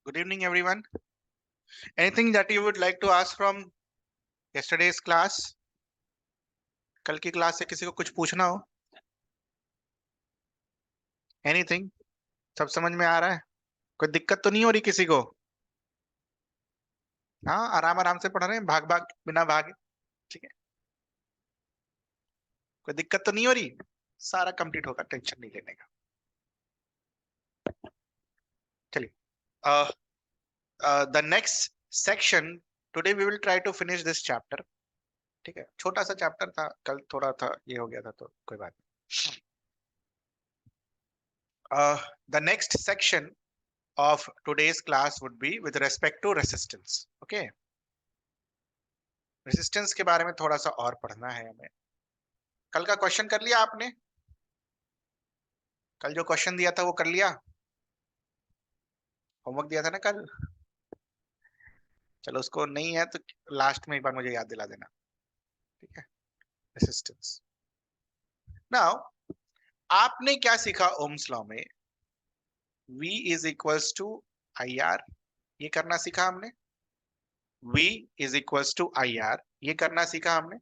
Good evening, everyone. Anything that you would like to ask from yesterday's class? कल की class से किसी को कुछ पूछना हो? Anything? सब समझ में आ रहा है? कोई दिक्कत तो नहीं हो रही किसी को? हाँ, आराम आराम से पढ़ रहे हैं, भाग भाग बिना भागे। ठीक है, कोई दिक्कत तो नहीं हो रही? सारा कंप्लीट होगा, टेंशन नहीं लेने का। चलिए, the next section, today we will try to finish this chapter. ठीक है, छोटा सा चैप्टर था, कल थोड़ा था, ये हो गया था, तो कोई बात नहीं। The next section of today's class would be with respect to resistance. Okay, resistance के बारे में थोड़ा सा और पढ़ना है हमें। कल का क्वेश्चन कर लिया आपने? कल जो क्वेश्चन दिया था वो कर लिया? होमवर्क दिया था ना कल? चलो, उसको नहीं है तो लास्ट में एक बार मुझे याद दिला देना। ठीक है, रेसिस्टेंस। नाउ आपने क्या सीखा ओम्स लॉ में? V is equals to I R, ये करना सीखा हमने। V is equals to I R, ये करना सीखा हमने।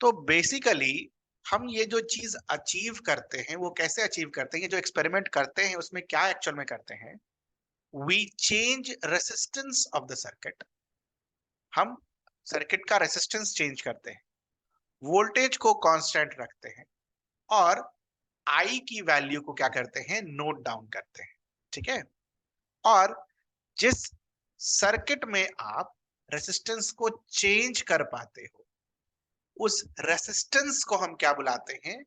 तो बेसिकली हम ये जो चीज अचीव करते हैं वो कैसे अचीव करते हैं? ये जो एक्सपेरिमेंट करते हैं उसमें क्या एक्चुअल में करते हैं? We change resistance of the circuit. हम सर्किट का रेसिस्टेंस चेंज करते हैं, वोल्टेज को कांस्टेंट रखते हैं और आई की वैल्यू को क्या करते हैं? नोट डाउन करते हैं। ठीक है, और जिस सर्किट में आप रेसिस्टेंस को चेंज कर पाते हो उस रेसिस्टेंस को हम क्या बुलाते हैं?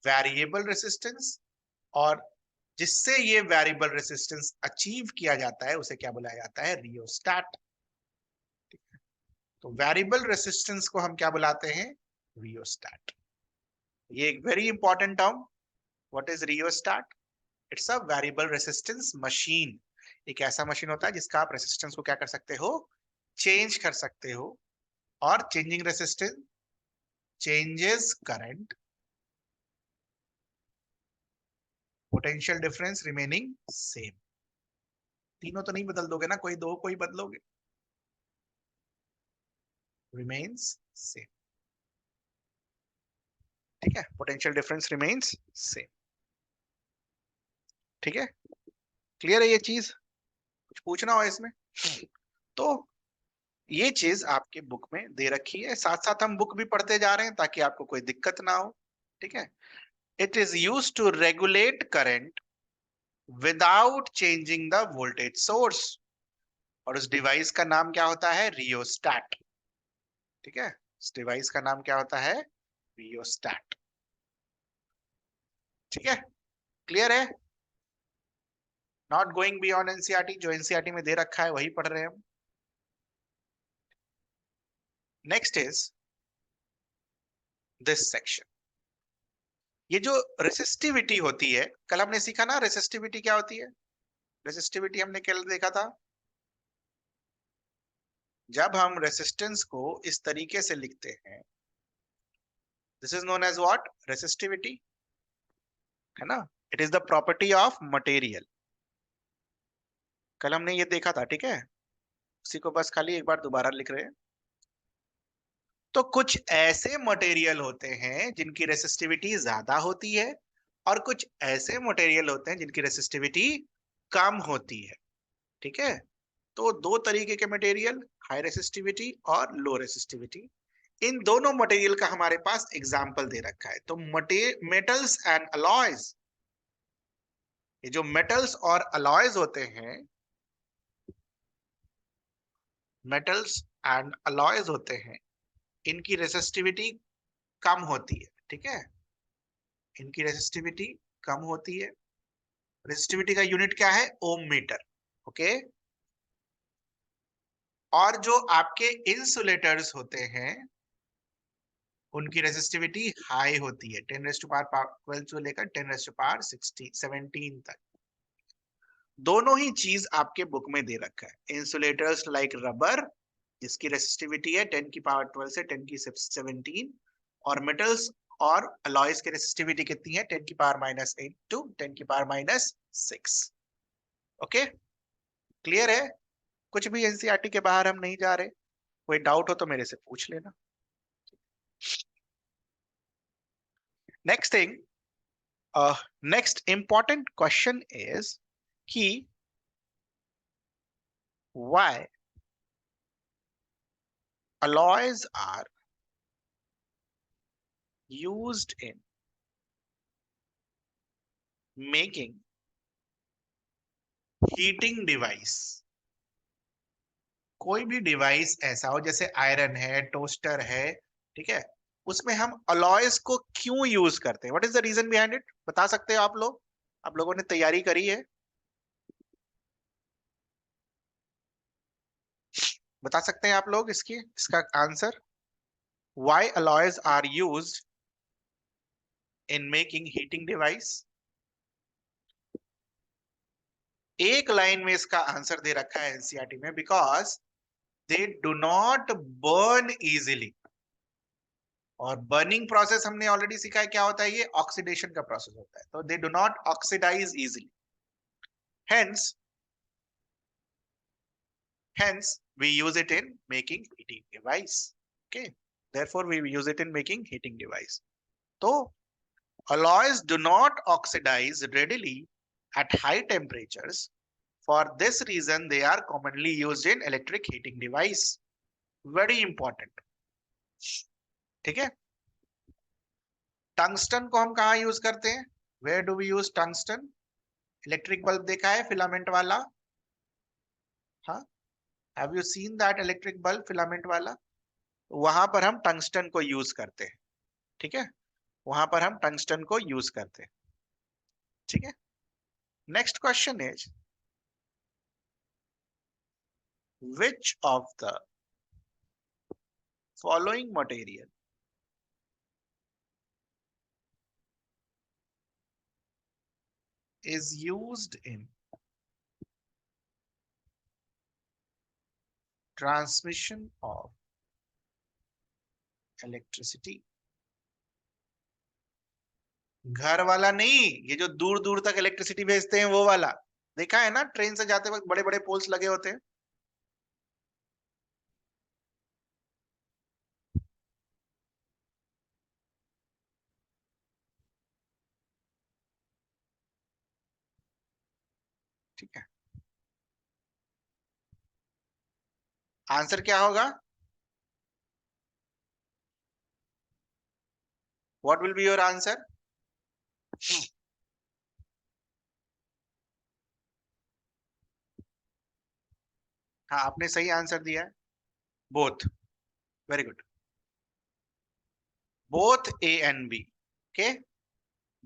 Variable resistance. और जिससे ये वेरिएबल रेसिस्टेंस अचीव किया जाता है उसे क्या बुलाया जाता है? रियोस्टैट। तो वेरिएबल रेसिस्टेंस को हम क्या बुलाते हैं? रियोस्टैट। ये एक very important term. What is rheostat? It's a variable resistance machine. एक ऐसा मशीन होता है जिसका आप रेसिस्टेंस को क्या कर सकते हो? चेंज कर सकते हो। और changing resistance changes current, potential difference remaining same. तीनों तो नहीं बदल दोगे ना, कोई दो कोई बदलोगे। Remains same. ठीक है, पोटेंशियल डिफरेंस रिमेन्स सेम। ठीक है, क्लियर है ये चीज? कुछ पूछना हो इसमें? तो ये चीज आपके बुक में दे रखी है, साथ साथ हम बुक भी पढ़ते जा रहे हैं ताकि आपको कोई दिक्कत ना हो। ठीक है, it is used to regulate current without changing the voltage source. और उस डिवाइस का नाम क्या होता है? रियोस्टैट। ठीक है, इस डिवाइस का नाम क्या होता है? रियोस्टैट। ठीक है, क्लियर है? नॉट गोइंग बियॉन्ड एनसीईआरटी, जो एनसीईआरटी में दे रखा है वही पढ़ रहे हैं हम। Next is this section. ये जो रेसिस्टिविटी होती है, कल हमने सीखा ना रेसिस्टिविटी क्या होती है? रेसिस्टिविटी हमने कल देखा था, जब हम रेसिस्टेंस को इस तरीके से लिखते हैं, this is known as what? Resistivity, है ना? It is the property of material. कल हमने ये देखा था, ठीक है? उसी को बस खाली एक बार दोबारा लिख रहे हैं। तो कुछ ऐसे मटेरियल होते हैं जिनकी रेसिस्टिविटी ज्यादा होती है और कुछ ऐसे मटेरियल होते हैं जिनकी रेसिस्टिविटी कम होती है। ठीक है, तो दो तरीके के मटेरियल, हाई रेसिस्टिविटी और लो रेसिस्टिविटी। इन दोनों मटेरियल का हमारे पास एग्जाम्पल दे रखा है। तो मेटल्स एंड अलॉयज, ये जो मेटल्स और अलॉयज होते हैं, मेटल्स एंड अलॉयज होते हैं, इनकी रेसिस्टिविटी कम होती है। ठीक है, इनकी रेसिस्टिविटी कम होती है। रेसिस्टिविटी का यूनिट क्या है? ओम मीटर। ओके, और जो आपके इंसुलेटर्स होते हैं उनकी रेसिस्टिविटी हाई होती है, 10 रेज़ टू पावर 12 से लेकर 10 रेज़ टू पावर 17 तक। दोनों ही चीज आपके बुक में दे रखा है। इंसुलेटर्स लाइक रबर, जिसकी रेसिस्टिविटी है 10 की पावर 12 से 10 की 17, और मेटल्स और अलॉयज की रेसिस्टिविटी कितनी है 10 की पावर माइनस 8 टू 10 की पावर माइनस 6। ओके, क्लियर है? कुछ भी एनसीईआरटी के बाहर हम नहीं जा रहे। कोई डाउट हो तो मेरे से पूछ लेना। Next thing, next important question is कि why alloys are used in making heating device। कोई भी डिवाइस ऐसा हो जैसे आयरन है, टोस्टर है, ठीक है, उसमें हम अलॉयज को क्यों यूज करते हैं? What is the reason behind it? बता सकते हो आप लोग? आप लोगों ने तैयारी करी है, बता सकते हैं आप लोग इसका answer? Why alloys are used in making heating device? एक लाइन में इसका आंसर दे रखा है एनसीईआरटी में, because they do not burn easily. और बर्निंग प्रोसेस हमने ऑलरेडी सीखा है क्या होता है, ये ऑक्सीडेशन का प्रोसेस होता है, तो they do not oxidise easily, hence we use it in making heating device। Okay, therefore we use it in making heating device। तो alloys do not oxidize readily at high temperatures, for this reason they are commonly used in electric heating device। very important, ठीक है? Tungsten को हम कहाँ use करते हैं? Where do we use tungsten? Electric bulb देखा है फिलामेंट वाला? हाँ, have you seen that electric bulb filament वाला? वहां पर हम टंगस्टन को यूज करते हैं, ठीक है, वहां पर हम टंगस्टन को यूज करते हैं, ठीक है। Next question is which of the following material is used in transmission of electricity? घर वाला नहीं, ये जो दूर दूर तक इलेक्ट्रिसिटी भेजते हैं वो वाला। देखा है ना, ट्रेन से जाते वक्त बड़े बड़े पोल्स लगे होते हैं। ठीक है, आंसर क्या होगा? What will be your answer? हाँ, आपने सही आंसर दिया है, both. Very good, both A and B. Okay,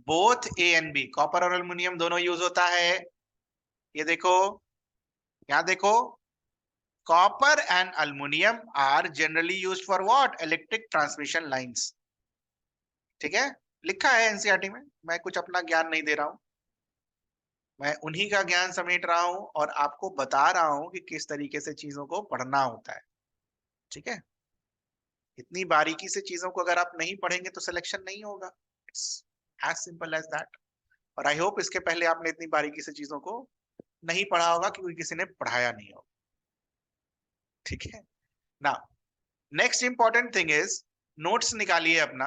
both A and B, copper और एल्युमिनियम दोनों यूज होता है। ये देखो, यहाँ देखो, copper and aluminium are generally used for what? Electric transmission lines. ठीक है, लिखा है एनसीईआरटी में, मैं कुछ अपना ज्ञान नहीं दे रहा हूं, मैं उन्हीं का ज्ञान समेट रहा हूं और आपको बता रहा हूं कि किस तरीके से चीजों को पढ़ना होता है। ठीक है, इतनी बारीकी से चीजों को अगर आप नहीं पढ़ेंगे तो सिलेक्शन नहीं होगा। It's as simple as that. और आई होप इसके पहले आपने इतनी बारीकी से चीजों को नहीं पढ़ा होगा, क्योंकि किसी ने पढ़ाया नहीं होगा। ठीक है, now next important thing is, notes निकालिए अपना।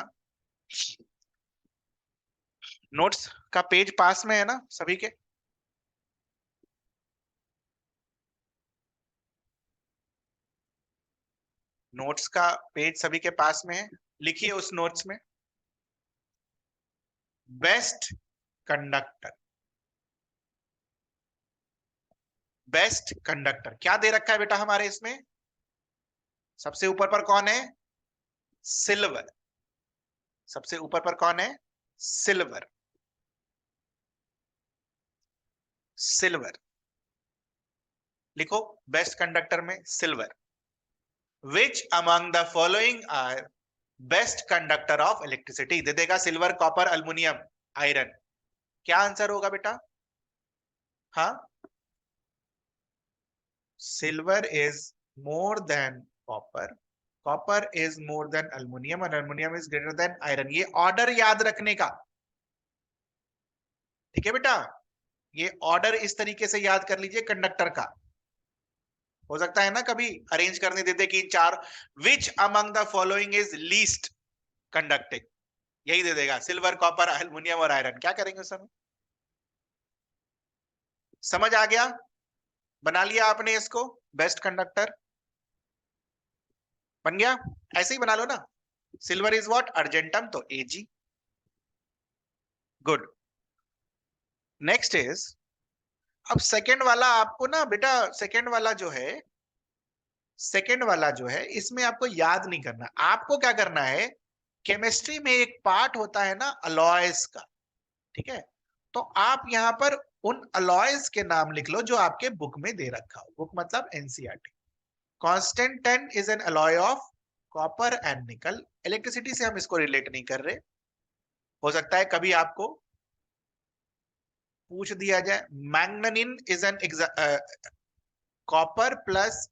नोट्स का पेज पास में है ना सभी के? नोट्स का पेज सभी के पास में है, लिखिए उस नोट्स में बेस्ट कंडक्टर। बेस्ट कंडक्टर क्या दे रखा है बेटा हमारे इसमें? सबसे ऊपर पर कौन है? सिल्वर। सबसे ऊपर पर कौन है? सिल्वर। सिल्वर लिखो, बेस्ट कंडक्टर में silver. Which among the following are best conductor of electricity? दे देगा सिल्वर, कॉपर, अल्युमिनियम, आयरन। क्या आंसर होगा बेटा? हाँ, silver is more than copper copper is more than aluminium और aluminium is greater than iron. ये order याद रखने का, ठीक है बेटा, ये ऑर्डर इस तरीके से याद कर लीजिए कंडक्टर का। हो सकता है ना कभी अरेंज करने देते कि चार, विच among the following is least conducting, यही दे देगा सिल्वर कॉपर एल्युमिनियम और आयरन, क्या करेंगे उस समय? समझ आ गया? बना लिया आपने इसको बेस्ट कंडक्टर, बन गया। ऐसे ही बना लो ना, सिल्वर इज व्हाट, अर्जेंटम, तो एजी। गुड। नेक्स्ट इज, अब सेकंड वाला आपको ना बेटा, सेकंड वाला जो है इसमें आपको याद नहीं करना, आपको क्या करना है, केमिस्ट्री में एक पार्ट होता है ना अलॉयज का, ठीक है, तो आप यहां पर उन अलॉयज के नाम लिख लो जो आपके बुक में दे रखा हो, बुक मतलब NCERT. Constant 10 is an alloy of copper and निकल। इलेक्ट्रिसिटी से हम इसको रिलेट नहीं कर रहे, हो सकता है कभी आपको पूछ दिया जाए। Manganin is an copper plus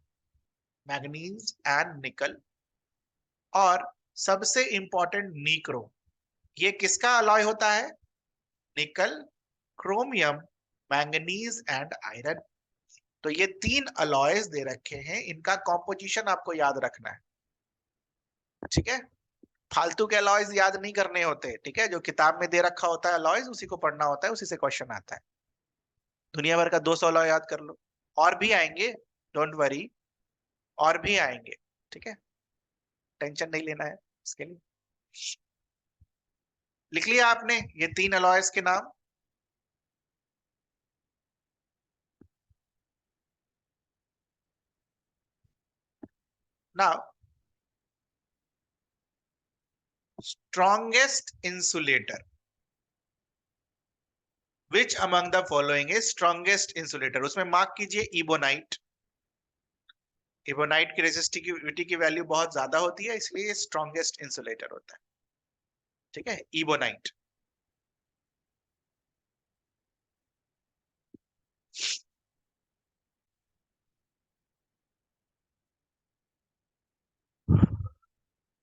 manganese and निकल। और सबसे इंपॉर्टेंट निक्रोम, ये किसका अलॉय होता है? निकल, क्रोमियम, मैंगनीज एंड आयरन। तो ये तीन अलॉयज दे रखे हैं, इनका कॉम्पोजिशन आपको याद रखना है, ठीक है। फालतू के अलॉयज याद नहीं करने होते, ठीक है, जो किताब में दे रखा होता है अलॉयज उसी को पढ़ना होता है, उसी से क्वेश्चन आता है। दुनिया भर का 200 अलॉय याद कर लो, और भी आएंगे, डोंट वरी, और भी आएंगे, ठीक है, टेंशन नहीं लेना है इसके लिए। लिख लिया आपने ये तीन अलॉयज के नाम? Now, strongest insulator, which among the following is strongest insulator, उसमें मार्क कीजिए इबोनाइट। इबोनाइट की रेसिस्टिविटी की वैल्यू बहुत ज्यादा होती है, इसलिए स्ट्रॉन्गेस्ट इंसुलेटर होता है, ठीक है, इबोनाइट।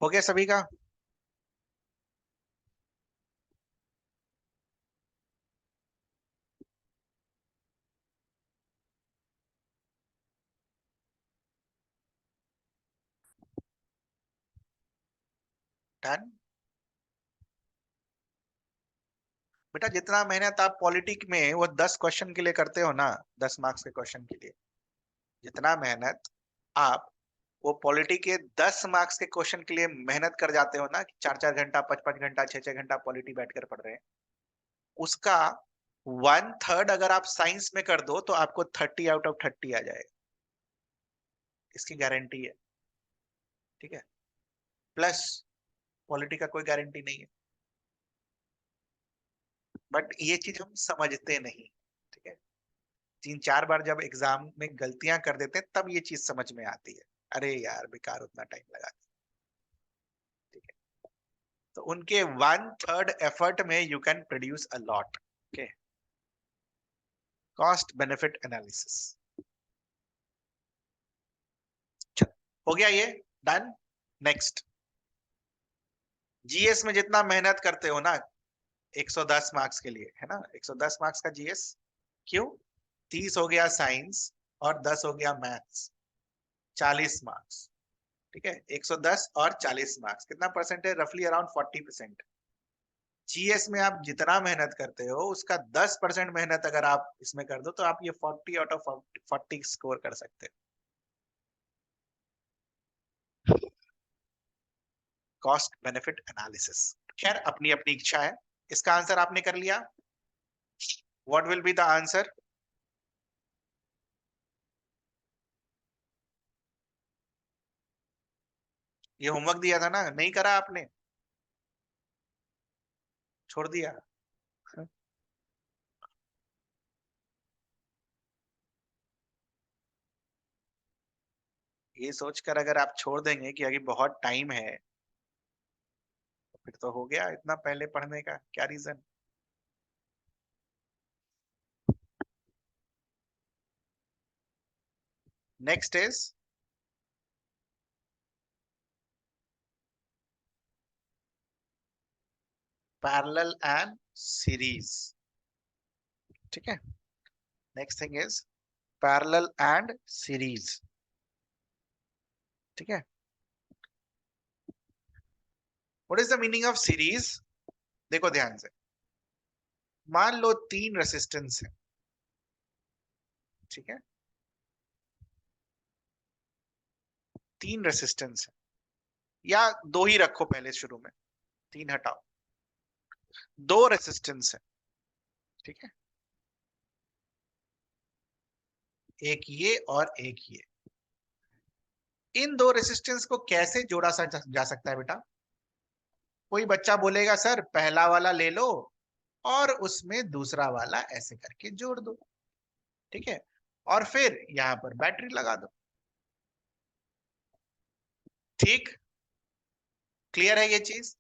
हो गया सभी का? डन। बेटा जितना मेहनत आप पॉलिटिक में वो 10 क्वेश्चन के लिए करते हो ना, 10 मार्क्स के क्वेश्चन के लिए, जितना मेहनत आप वो पॉलिटी के 10 मार्क्स के क्वेश्चन के लिए मेहनत कर जाते हो ना, 4-4 घंटा, 5-5 घंटा, 6-6 घंटा पॉलिटी बैठकर पढ़ रहे हैं, उसका 1/3 अगर आप साइंस में कर दो तो आपको 30 आउट ऑफ 30 आ जाएगा, इसकी गारंटी है, ठीक है। प्लस पॉलिटी का कोई गारंटी नहीं है, बट ये चीज हम समझते नहीं, ठीक है। 3-4 बार जब एग्जाम में गलतियां कर देते हैं तब ये चीज समझ में आती है, अरे यार बेकार उतना टाइम लगा दिया, ठीक है। तो उनके 1/3 एफर्ट में you can produce a lot, okay. Cost benefit analysis, हो गया ये, डन। नेक्स्ट, जीएस में जितना मेहनत करते हो ना, 110 मार्क्स के लिए है ना, 110 मार्क्स का जीएस, क्यों? 30 हो गया साइंस और 10 हो गया मैथ्स, 40 मार्क्स, ठीक है। 110 और 40 मार्क्स कितना परसेंट है? रफली अराउंड 40%। जीएस में आप जितना मेहनत करते हो उसका 10% मेहनत अगर आप इसमें कर दो तो आप ये 40 आउट ऑफ 40 स्कोर कर सकते हो। कॉस्ट बेनिफिट एनालिसिस, खैर अपनी अपनी इच्छा है। इसका आंसर आपने कर लिया, what will be the answer? ये होमवर्क दिया था ना, नहीं करा आपने, छोड़ दिया? ये सोचकर अगर आप छोड़ देंगे कि अभी बहुत टाइम है, तो फिर तो हो गया इतना पहले पढ़ने का क्या reason? Next is parallel and series. ठीक है, next thing is parallel and series. ठीक है, what is the meaning of series? देखो ध्यान से, मान लो 3 रेसिस्टेंस है। ठीक है, 3 रेसिस्टेंस है, या 2 ही रखो पहले शुरू में, 3 हटाओ, 2 रेसिस्टेंस है। ठीक है, एक ये और एक ये। इन 2 रेसिस्टेंस को कैसे जोड़ा जा सकता है बेटा? कोई बच्चा बोलेगा सर पहला वाला ले लो और उसमें दूसरा वाला ऐसे करके जोड़ दो। ठीक है, और फिर यहां पर बैटरी लगा दो। ठीक, क्लियर है ये चीज?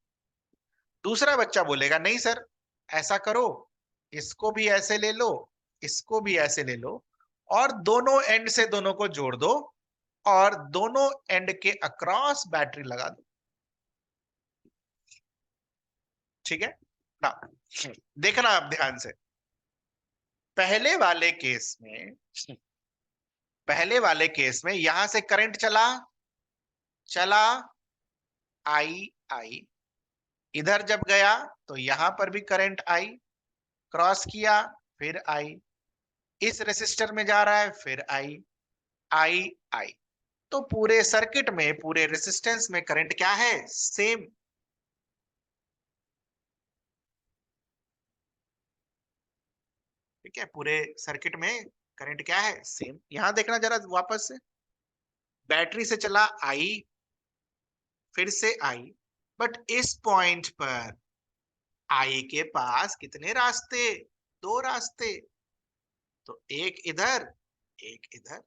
दूसरा बच्चा बोलेगा नहीं सर, ऐसा करो, इसको भी ऐसे ले लो, इसको भी ऐसे ले लो, और दोनों एंड से दोनों को जोड़ दो और दोनों एंड के अक्रॉस बैटरी लगा दो। ठीक है ना, देखना आप ध्यान से। पहले वाले केस में, पहले वाले केस में यहां से करंट चला, चला, आई आई, इधर जब गया तो यहां पर भी करंट आई, क्रॉस किया, फिर आई, इस रेसिस्टर में जा रहा है, फिर आई आई आई। तो पूरे सर्किट में, पूरे रेसिस्टेंस में करंट क्या है? सेम। ठीक है, पूरे सर्किट में करंट क्या है? सेम। यहां देखना जरा वापस से, बैटरी से चला आई, फिर से आई, बट इस पॉइंट पर आई के पास कितने रास्ते? 2 रास्ते, तो एक इधर, एक इधर,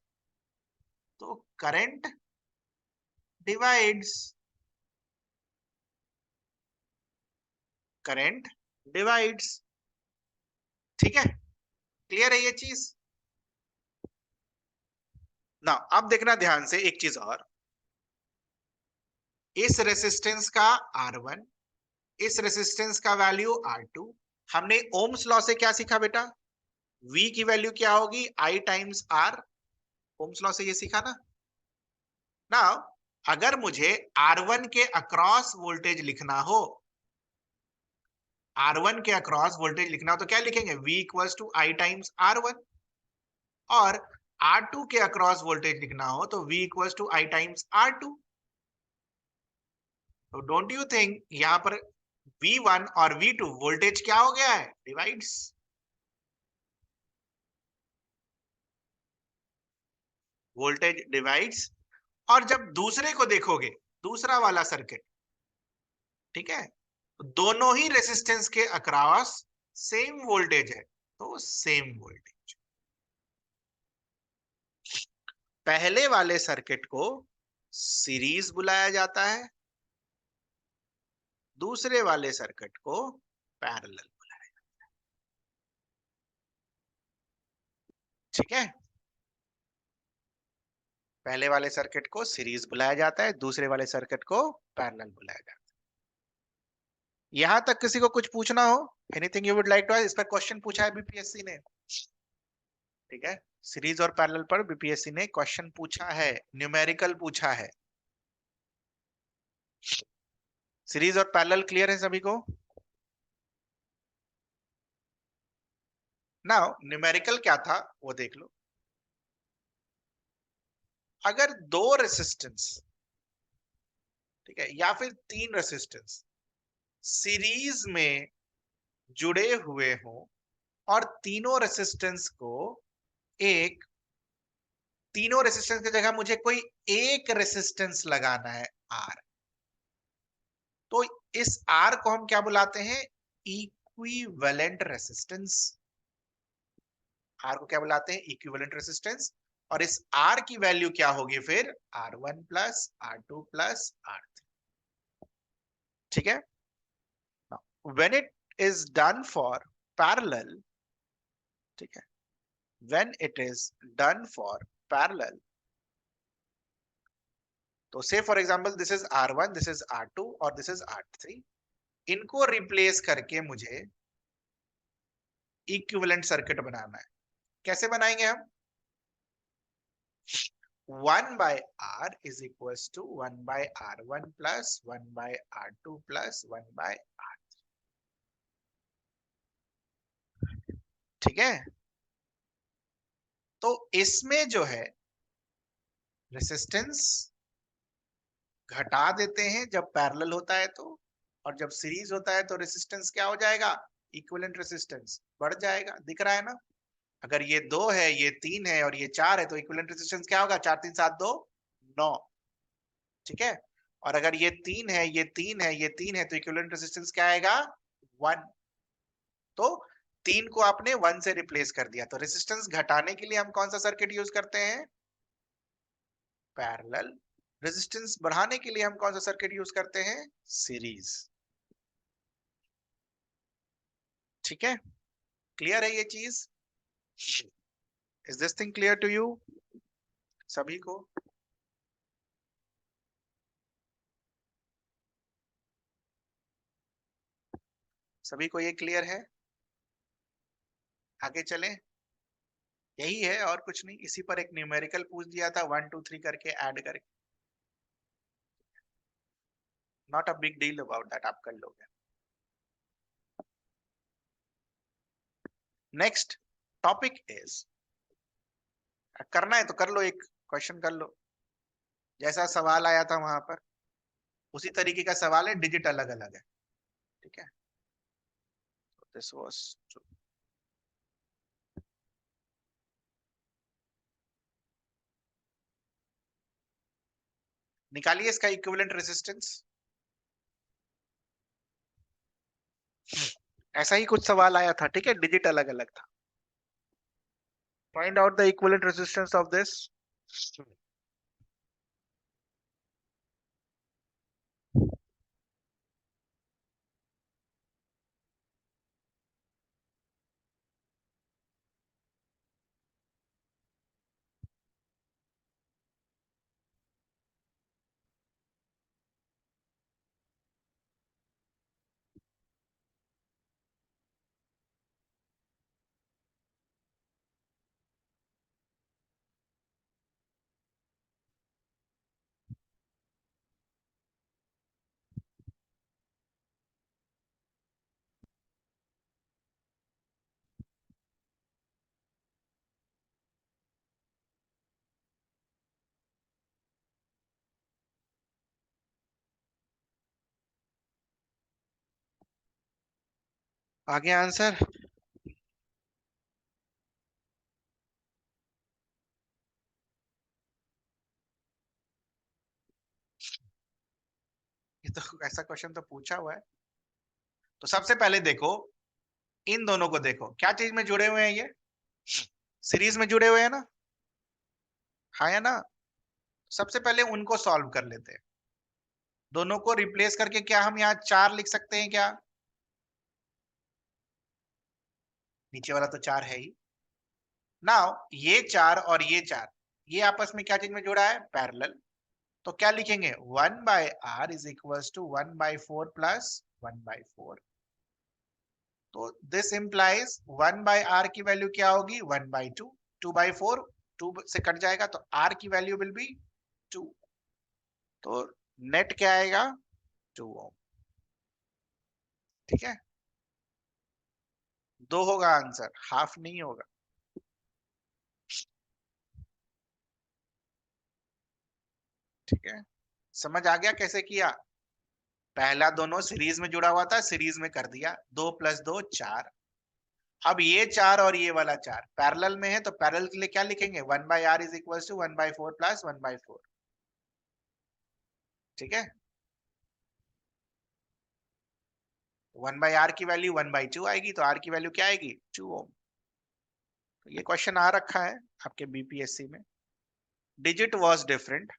तो करंट डिवाइड्स, करंट डिवाइड्स। ठीक है, क्लियर है ये चीज ना? अब देखना ध्यान से एक चीज और, इस रेसिस्टेंस का R1, इस रेसिस्टेंस का वैल्यू R2। हमने ओम्स लॉ से क्या सीखा बेटा? V की वैल्यू क्या होगी? I times R। Ohm's law से ये सीखा ना? नाउ अगर मुझे R1 के अक्रॉस वोल्टेज लिखना हो, R1 के अक्रॉस वोल्टेज लिखना हो तो क्या लिखेंगे? V equals to I times R1। और R2 के अक्रॉस वोल्टेज लिखना हो तो V equals to I times R2। तो डोंट यू थिंक यहां पर V1 और V2 वोल्टेज क्या हो गया है? डिवाइड्स। Voltage divides. और जब दूसरे को देखोगे, दूसरा वाला सर्किट, ठीक है, दोनों ही रेसिस्टेंस के अक्रॉस सेम वोल्टेज है, तो सेम वोल्टेज। पहले वाले सर्किट को सीरीज बुलाया जाता है, दूसरे वाले सर्किट को पैरेलल बुलाया जाता है। ठीक है, पहले वाले सर्किट को सीरीज बुलाया जाता है, दूसरे वाले सर्किट को पैरेलल बुलाया जाता है। यहां तक किसी को कुछ पूछना हो, anything you would like to ask? इस पर क्वेश्चन पूछा है बीपीएससी ने। ठीक है, सीरीज और पैरेलल पर बीपीएससी ने क्वेश्चन पूछा है, न्यूमेरिकल पूछा है। सीरीज और पैरेलल क्लियर है सभी को? नाउ न्यूमेरिकल क्या था वो देख लो। अगर 2 रेसिस्टेंस, ठीक है, या फिर 3 रेसिस्टेंस सीरीज में जुड़े हुए हो और तीनों रेसिस्टेंस को एक, तीनों रेसिस्टेंस की जगह मुझे कोई एक रेसिस्टेंस लगाना है आर, तो इस आर को हम क्या बुलाते हैं? Equivalent resistance. आर को क्या बुलाते हैं? Equivalent resistance. और इस आर की वैल्यू क्या होगी फिर? R1 plus R2 plus R3। ठीक है, when it is done for parallel, ठीक है, when it is done for parallel, तो say for example this is R1, this is R2 और this is R3, इनको रिप्लेस करके मुझे इक्विवेलेंट सर्किट बनाना है। कैसे बनाएंगे हम? 1/R is equals to 1/R1 plus 1/R2 plus 1/R। ठीक है, तो इसमें जो है रेसिस्टेंस घटा देते हैं जब पैरेलल होता है तो, और जब सीरीज होता है तो रेसिस्टेंस क्या हो जाएगा? इक्विवेलेंट रेसिस्टेंस बढ़ जाएगा। दिख रहा है ना? अगर ये 2 है, ये 3 है और ये 4 है तो इक्विवेलेंट रेसिस्टेंस क्या होगा? 4 3 7 2 9। ठीक है, और अगर ये 3 है, ये 3 है, ये 3 है तो इक्विवेलेंट रेसिस्टेंस क्या आएगा? 1। तो 3 को आपने 1 से रिप्लेस कर दिया, तो रेसिस्टेंस घटाने के लिए हम कौन सा सर्किट यूज करते हैं? पैरेलल। रेजिस्टेंस बढ़ाने के लिए हम कौन सा सर्किट यूज करते हैं? सीरीज। ठीक है, क्लियर है ये चीज? Is this thing clear to you सभी को? सभी को ये क्लियर है? आगे चलें। यही है और कुछ नहीं, इसी पर एक न्यूमेरिकल पूछ दिया था 1 2 3 करके ऐड करके। Not a big deal about that, आप कर लोगे। नेक्स्ट टॉपिक इज, करना है तो कर लो, एक क्वेश्चन कर लो। जैसा सवाल आया था वहां पर उसी तरीके का सवाल है, डिजिट अलग अलग है। ठीक है, दिस वाज, निकालिए इसका इक्विवेलेंट रेजिस्टेंस। ऐसा ही कुछ सवाल आया था, ठीक है, डिजिट अलग अलग था। Find out the equivalent resistance of this. आगे आंसर। ये तो ऐसा क्वेश्चन तो पूछा हुआ है। तो सबसे पहले देखो, इन दोनों को देखो, क्या चीज में जुड़े हुए हैं ये? सीरीज में जुड़े हुए हैं ना? हाँ या ना? सबसे पहले उनको सॉल्व कर लेते हैं। दोनों को रिप्लेस करके क्या हम यहाँ 4 लिख सकते हैं क्या? नीचे वाला तो 4 है ही। नाउ ये 4 और ये 4, ये आपस में क्या चीज में जुड़ा है? पैरेलल। तो क्या लिखेंगे? 1/R is equal to 1/4 plus 1/4। तो दिस इंप्लाइज 1/R की वैल्यू क्या होगी? 1/2। 2/4 2 से कट जाएगा तो R की वैल्यू विल बी 2। तो नेट क्या आएगा? 2 ओम। ठीक है, 2 होगा आंसर, हाफ नहीं होगा। ठीक है, समझ आ गया कैसे किया? पहला दोनों सीरीज में जुड़ा हुआ था, सीरीज में कर दिया, 2 + 2 4। अब ये 4 और ये वाला 4 पैरेलल में है, तो पैरेलल के लिए क्या लिखेंगे? 1/R is equal to 1/4 plus 1/4। ठीक है, 1/R की वैल्यू 1/2 आएगी, तो R की वैल्यू क्या आएगी? 2 ओम। तो ये क्वेश्चन आ रखा है आपके बीपीएससी में। Digit was different,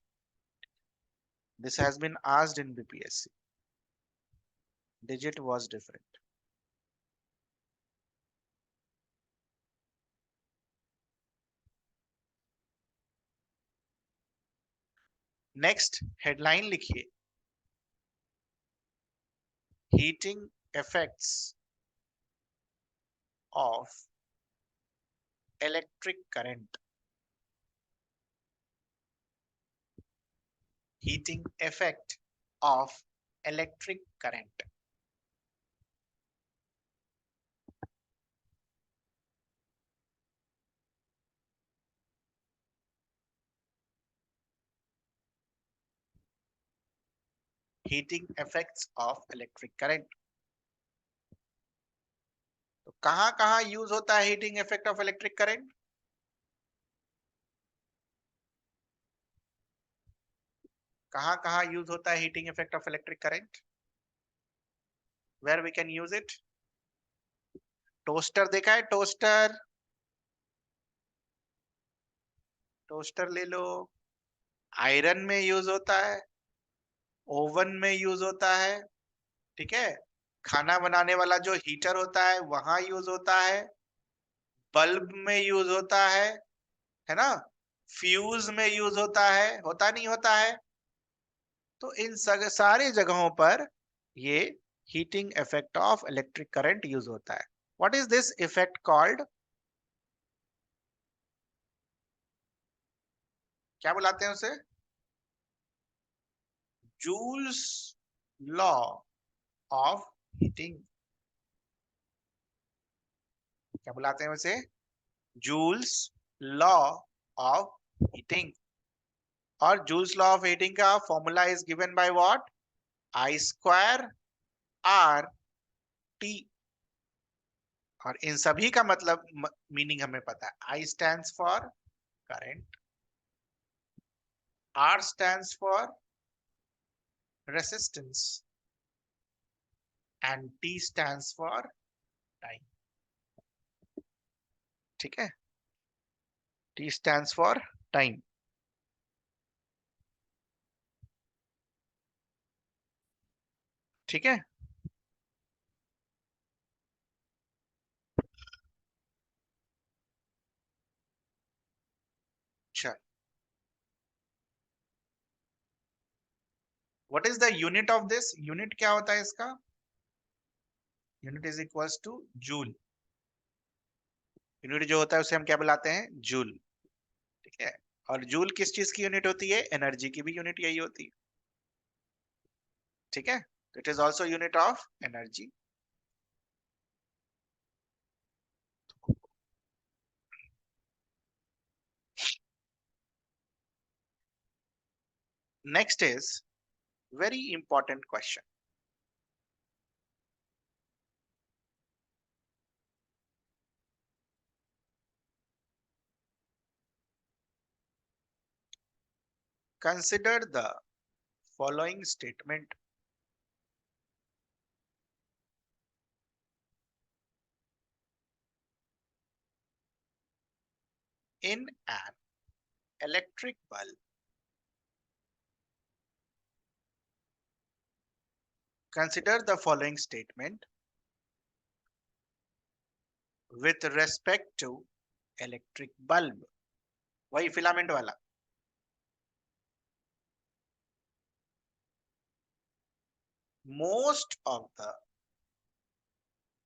this has been asked in BPSC. digit was different. Next headline लिखिए, heating effects of electric current. Heating effect of electric current. Heating effects of electric current. तो कहां कहां use होता है heating effect of electric current? कहां कहां use होता है heating effect of electric current? Where we can use it? Toaster देखा है? टोस्टर, टोस्टर ले लो। आयरन में यूज होता है, ओवन में यूज होता है, ठीक है। खाना बनाने वाला जो हीटर होता है वहां यूज होता है, बल्ब में यूज है ना, फ्यूज में यूज होता नहीं होता है? तो इन सारी जगहों पर ये heating effect of electric current use होता है। What is this effect called? क्या बुलाते हैं उसे? Joule's law of heating. क्या बुलाते हैं उसे? Joule's law of heating. और जूल्स लॉ ऑफ हीटिंग का formula is given by what? I square R T. और इन सभी का मतलब मीनिंग हमें पता है। I stands for current, R stands for resistance, and T stands for time. ठीक है, टी स्टैंड्स फॉर टाइम। ठीक है, अच्छा। What is the unit of this? Unit क्या होता है इसका? Unit is equals two joule. Unit जो होता है उसे हम क्या बुलाते हैं? जूल। ठीक है, और जूल किस चीज की यूनिट होती है? एनर्जी की भी यूनिट यही होती है। ठीक है, it is also unit of energy. Next is very important question. Consider the following statement. In an electric bulb, consider the following statement with respect to electric bulb. वही फिलामेंट वाला। Most of the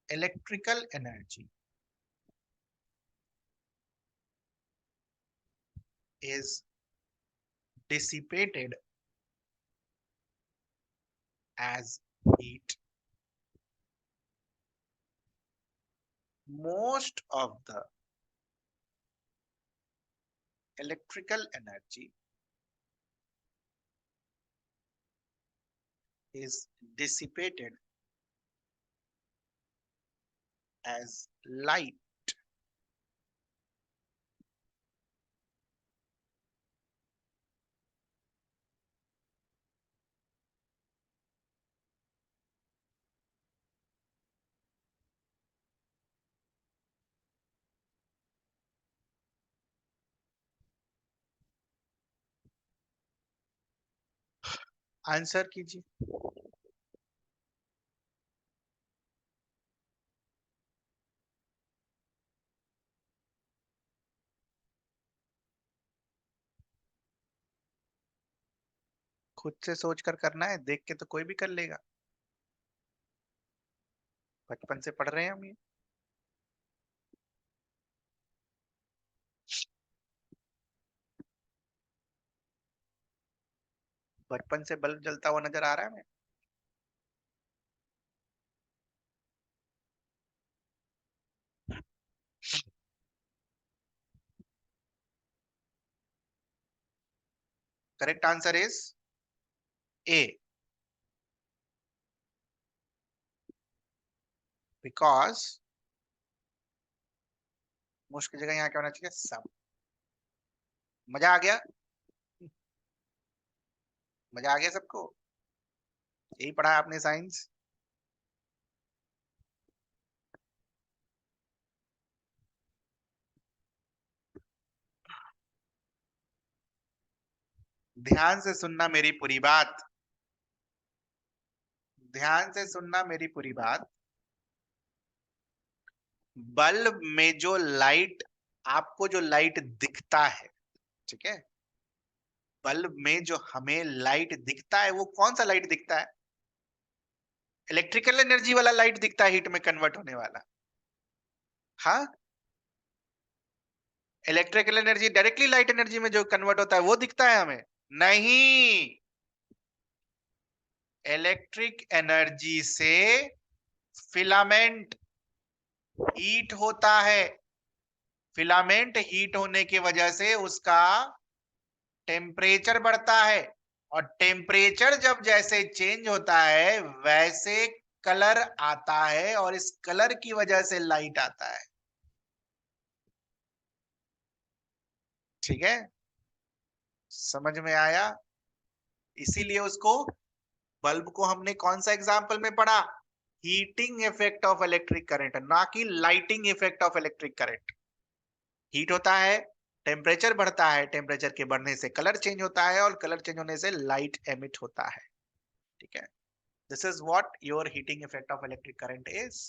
electrical energy is dissipated as heat. Most of the electrical energy is dissipated as light. Answer कीजिए। खुद से सोच कर करना है, देख के तो कोई भी कर लेगा। बचपन से पढ़ रहे हैं हम ये। बचपन से बल्ब जलता हुआ नजर आ रहा है हमें। Correct answer is a, because मुश्किल जगह यहाँ क्या होना चाहिए, सब। मजा आ गया, मजा आ गया सबको। यही पढ़ा है आपने साइंस। ध्यान से सुनना मेरी पूरी बात, ध्यान से सुनना मेरी पूरी बात। बल्ब में जो लाइट, आपको जो लाइट दिखता है, ठीक है, बल्ब में जो हमें लाइट दिखता है वो कौन सा लाइट दिखता है? इलेक्ट्रिकल एनर्जी वाला लाइट दिखता है, हीट में कन्वर्ट होने वाला। हाँ, electrical energy directly light energy में जो कन्वर्ट होता है वो दिखता है हमें? नहीं, इलेक्ट्रिक एनर्जी से फिलामेंट हीट होता है। फिलामेंट हीट होने की वजह से उसका टेम्परेचर बढ़ता है, और टेम्परेचर जब जैसे चेंज होता है वैसे कलर आता है, और इस कलर की वजह से लाइट आता है। ठीक है, समझ में आया? इसीलिए उसको, बल्ब को हमने कौन सा एग्जाम्पल में पढ़ा? Heating effect of electric current, ना कि lighting effect of electric current. Heat होता है, टेम्परेचर बढ़ता है, टेम्परेचर के बढ़ने से कलर चेंज होता है, और कलर चेंज होने से लाइट एमिट होता है। ठीक है, this is what your heating effect of electric current is.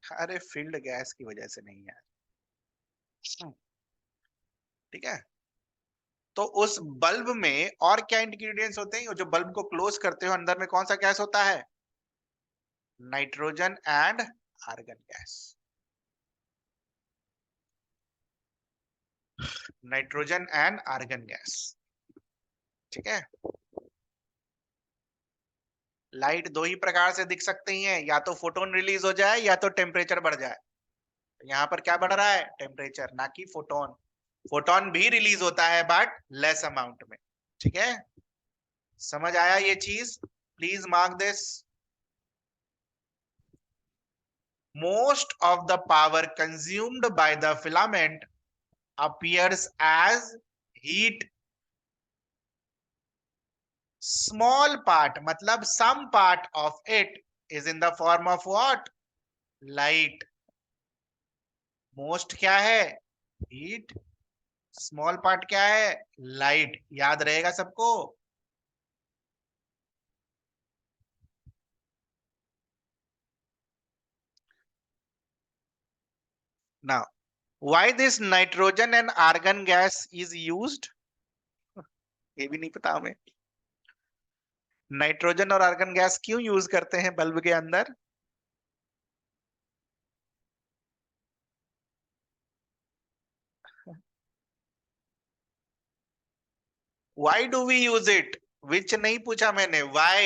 अरे फील्ड गैस की वजह से नहीं है। ठीक है, तो उस बल्ब में और क्या इंग्रेडिएंट्स होते हैं जो बल्ब को क्लोज करते हो? अंदर में कौन सा गैस होता है? Nitrogen and argon gas. Nitrogen and argon gas. ठीक है, लाइट दो ही प्रकार से दिख सकती है, या तो फोटोन रिलीज हो जाए या तो टेम्परेचर बढ़ जाए। यहाँ पर क्या बढ़ रहा है? टेम्परेचर, ना कि फोटोन। फोटोन भी रिलीज होता है बट लेस अमाउंट में। ठीक है, समझ आया ये चीज? Please mark this. Most of the power consumed by the filament appears as heat. Small part मतलब some part of it is in the form of what? Light. Most क्या है? Heat. Small part क्या है? Light. याद रहेगा सबको? Now, why this nitrogen and argon gas is used? ये भी नहीं पता हमें। नाइट्रोजन और आर्गन गैस क्यों यूज करते हैं बल्ब के अंदर? Why do we use it? Which नहीं पूछा मैंने, why?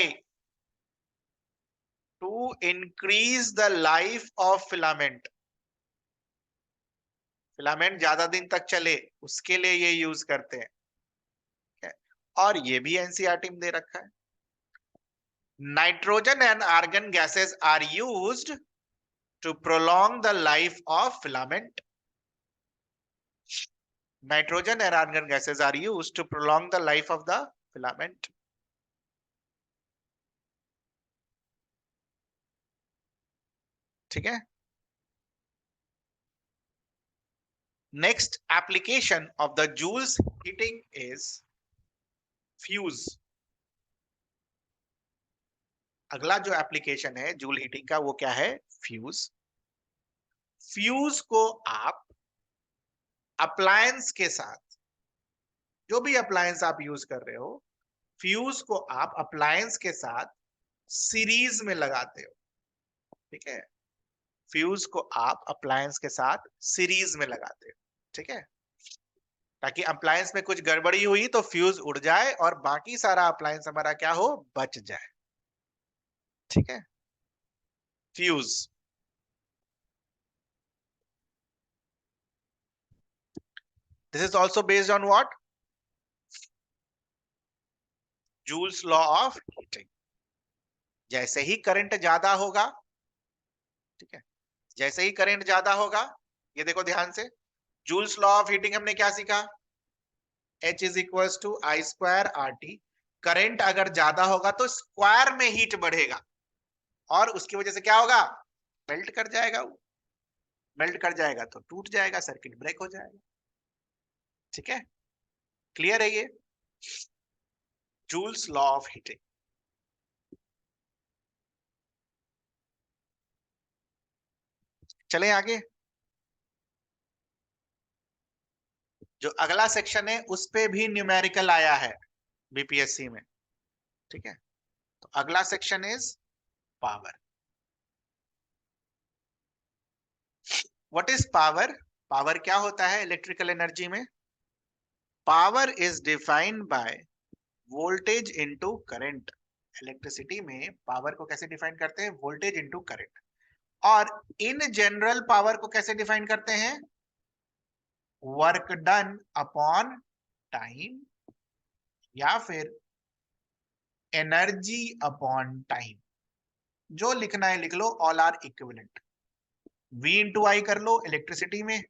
To increase the life of filament. Filament ज्यादा दिन तक चले उसके लिए ये यूज करते हैं। ठीक है? और ये भी एनसीईआरटी में दे रखा है। Nitrogen and argon gases are used to prolong the life of filament. Nitrogen and argon gases are used to prolong the life of the filament. ठीक है, next application of the joules heating is fuse. अगला जो application है joule heating का वो क्या है? Fuse. Fuse को आप अप्लायंस के साथ जो भी अप्लायंस आप यूज कर रहे हो, फ्यूज को आप अप्लायंस के साथ सीरीज में लगाते हो, ठीक है। फ्यूज को आप अप्लायंस के साथ सीरीज में लगाते हो, ठीक है, ताकि अप्लायंस में कुछ गड़बड़ी हुई तो फ्यूज उड़ जाए और बाकी सारा अप्लायंस हमारा क्या हो, बच जाए, ठीक है। Fuse, this is also based on what, joules law of heating. जैसे ही करंट ज्यादा होगा, ठीक है, जैसे ही करंट ज्यादा होगा, ये देखो ध्यान से, जूल्स लॉ ऑफ हीटिंग हमने क्या सीखा, H is equal to I square R T. Current अगर ज्यादा होगा तो स्क्वायर में हीट बढ़ेगा और उसकी वजह से क्या होगा, मेल्ट कर जाएगा वो, मेल्ट कर जाएगा तो टूट जाएगा, सर्किट ब्रेक हो जाएगा, ठीक है। क्लियर है ये, जूल्स लॉ ऑफ हीटिंग। चले आगे, जो अगला सेक्शन है उस पे भी न्यूमेरिकल आया है बीपीएससी में, ठीक है। तो अगला section is power. What is power, power क्या होता है इलेक्ट्रिकल एनर्जी में, power is defined by voltage into current. Electricity में पावर को कैसे डिफाइन करते हैं, वोल्टेज इनटू करंट। और इन जनरल पावर को कैसे डिफाइन करते हैं, वर्क डन अपॉन टाइम या फिर एनर्जी अपॉन टाइम। जो लिखना है लिख लो, all are equivalent. V into I कर लो इलेक्ट्रिसिटी में,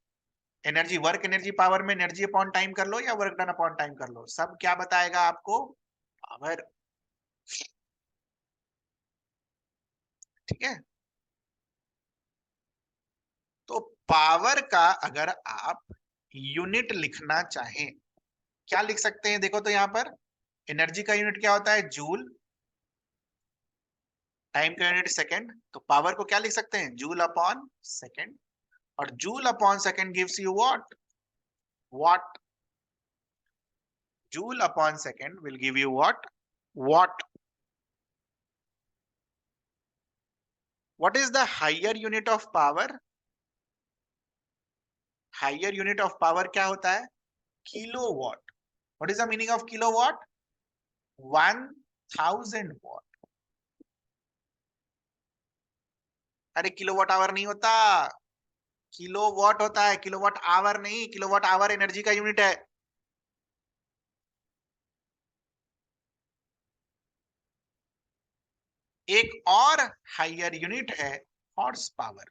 एनर्जी वर्क एनर्जी पावर में एनर्जी अपॉन टाइम कर लो या वर्क डन अपॉन टाइम कर लो, सब क्या बताएगा आपको, पावर, ठीक है। तो पावर का अगर आप यूनिट लिखना चाहें, क्या लिख सकते हैं, देखो तो यहां पर एनर्जी का यूनिट क्या होता है, जूल, टाइम का यूनिट सेकंड, तो पावर को क्या लिख सकते हैं, जूल अपॉन सेकंड। और joule upon second gives you what, watt. Joule upon second will give you what, watt. What is the higher unit of power, higher unit of power क्या होता है, kilowatt. What is the meaning of kilowatt, 1000 watt. अरे kilowatt hour नहीं होता, kilowatt होता है, kilowatt hour नहीं, kilowatt hour energy का यूनिट है। एक और हायर यूनिट है हॉर्स पावर।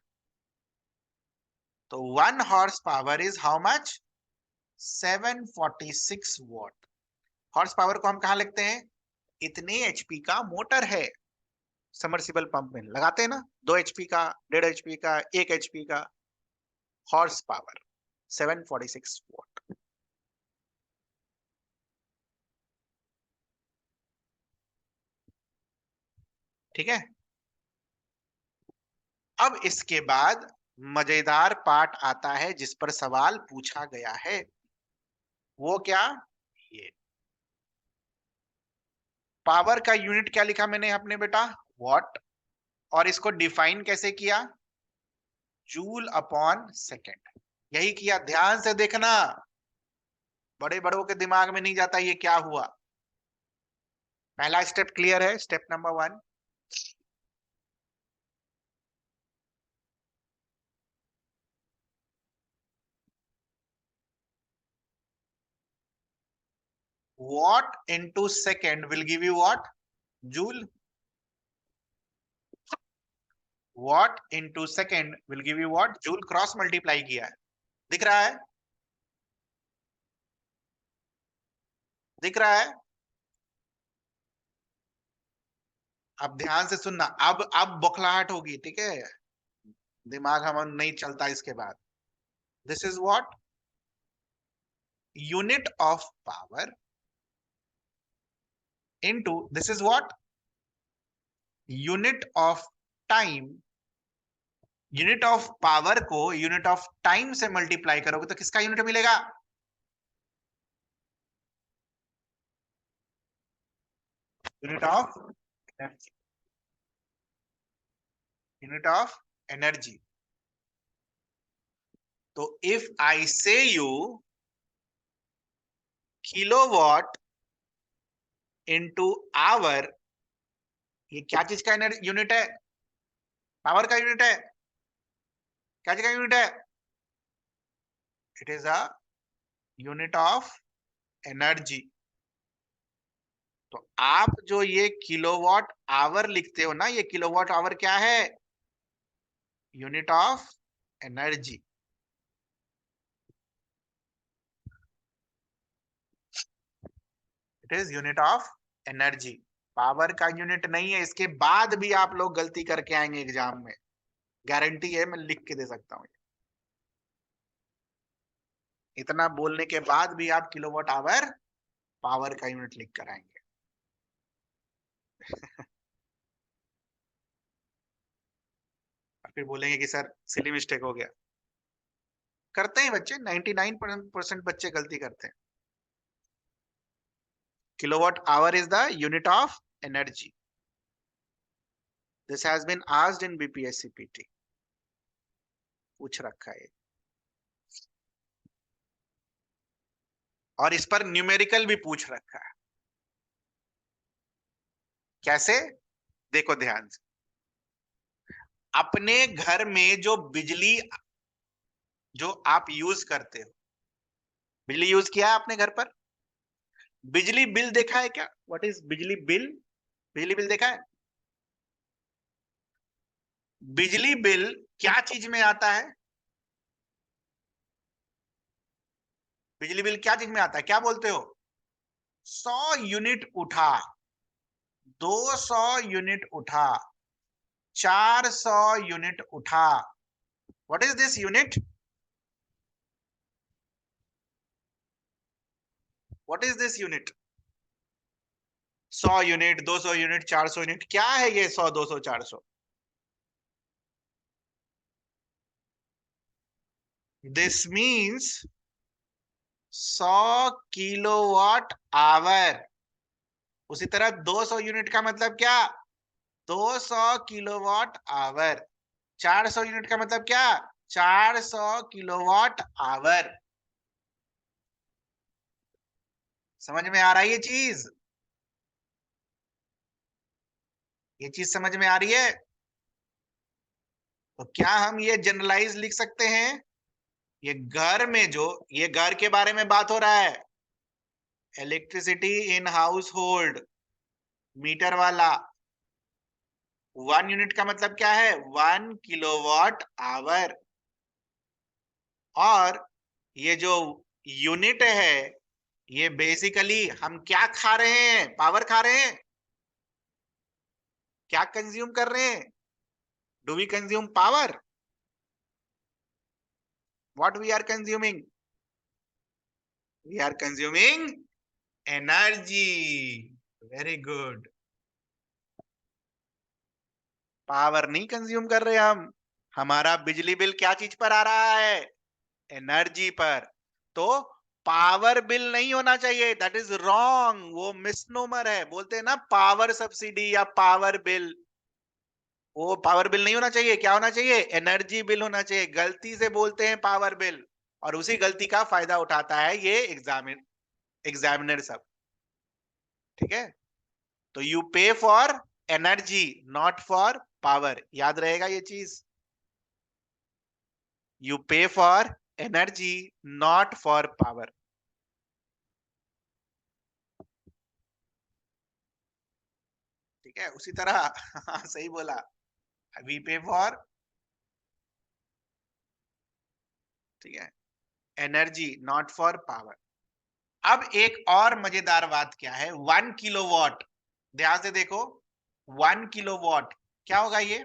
तो 1 horsepower is how much, 746 watt. Horsepower को हम कहा लिखते हैं, इतने एचपी का मोटर है, समरसिबल पंप में लगाते हैं ना, 2 एचपी का, 1.5 एचपी का, 1 एचपी का, हॉर्स पावर 746 वाट, ठीक है। अब इसके बाद मजेदार पार्ट आता है जिस पर सवाल पूछा गया है, वो क्या, ये पावर का यूनिट क्या लिखा मैंने अपने बेटा, वॉट। और इसको डिफाइन कैसे किया, जूल अपॉन सेकेंड। यही किया, ध्यान से देखना, बड़े बड़ों के दिमाग में नहीं जाता ये क्या हुआ। पहला स्टेप क्लियर है, step number 1। What into second will give you what, joule. What into second will give you what, joule. Cross multiply किया है, दिख रहा है, दिख रहा है। अब ध्यान से सुनना, अब बौखलाहट होगी, ठीक है, दिमाग हम नहीं चलता इसके बाद। This is what, unit of power into, this is what, unit of time. Unit of power को यूनिट ऑफ टाइम से मल्टीप्लाई करोगे तो किसका यूनिट मिलेगा, unit of energy, unit of energy. तो इफ आई से यू किलोवाट इनटू आवर, ये क्या चीज का यूनिट है? पावर का यूनिट है? क्या चीज का यूनिट है? It is a unit of energy. तो आप जो ये किलोवाट आवर लिखते हो ना, ये किलोवाट आवर क्या है? Unit of energy. It is unit of energy, power का यूनिट नहीं है। इसके बाद भी आप लोग गलती करके आएंगे एग्जाम में, गारंटी है, मैं लिख के दे सकता हूं। इतना बोलने के बाद भी आप किलोवाट आवर पावर का यूनिट लिख कर आएंगे। फिर बोलेंगे कि सर सिली मिस्टेक हो गया। करते हैं बच्चे, 99% बच्चे गलती करते हैं। Kilowatt hour is the unit of energy. This has been asked in BPSC PT, पूछ रखा है। और इस पर न्यूमेरिकल भी पूछ रखा है। कैसे? देखो ध्यान से, अपने घर में जो बिजली जो आप यूज करते हो, बिजली यूज किया है आपने घर पर? बिजली बिल देखा है क्या? व्हाट इज बिजली बिल? बिजली बिल देखा है? बिजली बिल क्या चीज में आता है? बिजली बिल क्या चीज में आता है, क्या बोलते हो? 100 यूनिट उठा, 200 यूनिट उठा, 400 यूनिट उठा। What is this unit? What is this unit? 100 unit, 200 unit, 400 unit, क्या है ये 100, 200, 400? This means 100 kilowatt hour. उसी तरह 200 यूनिट का मतलब क्या? 200 किलोवाट आवर। 400 यूनिट का मतलब क्या? 400 किलोवाट आवर। समझ में आ रहा है ये चीज? ये चीज समझ में आ रही है? तो क्या हम ये जनरलाइज लिख सकते हैं? ये घर में जो, ये घर के बारे में बात हो रहा है, electricity in household, meter वाला। 1 यूनिट का मतलब क्या है? 1 किलोवाट आवर। और ये जो यूनिट है, ये बेसिकली हम क्या खा रहे हैं? पावर खा रहे हैं। क्या कंज्यूम कर रहे हैं? Do we consume power? What we are consuming? We are consuming energy. Very good. Power नहीं कंज्यूम कर रहे हम। हमारा बिजली बिल क्या चीज पर आ रहा है? एनर्जी पर। तो पावर बिल नहीं होना चाहिए, दैट इज रॉन्ग, वो मिसनोमर है। बोलते हैं ना पावर सब्सिडी या पावर बिल, वो पावर बिल नहीं होना चाहिए। क्या होना चाहिए? एनर्जी बिल होना चाहिए। गलती से बोलते हैं पावर बिल, और उसी गलती का फायदा उठाता है ये एग्जामिनर सब। ठीक है? तो यू पे for energy, not for power. याद रहेगा ये चीज? यू पे for energy, not for power. ठीक है? उसी तरह सही बोला, वी पे फॉर, ठीक है, एनर्जी नॉट फॉर पावर। अब एक और मजेदार बात क्या है, 1 किलोवाट। ध्यान से देखो, 1 किलोवाट क्या होगा? ये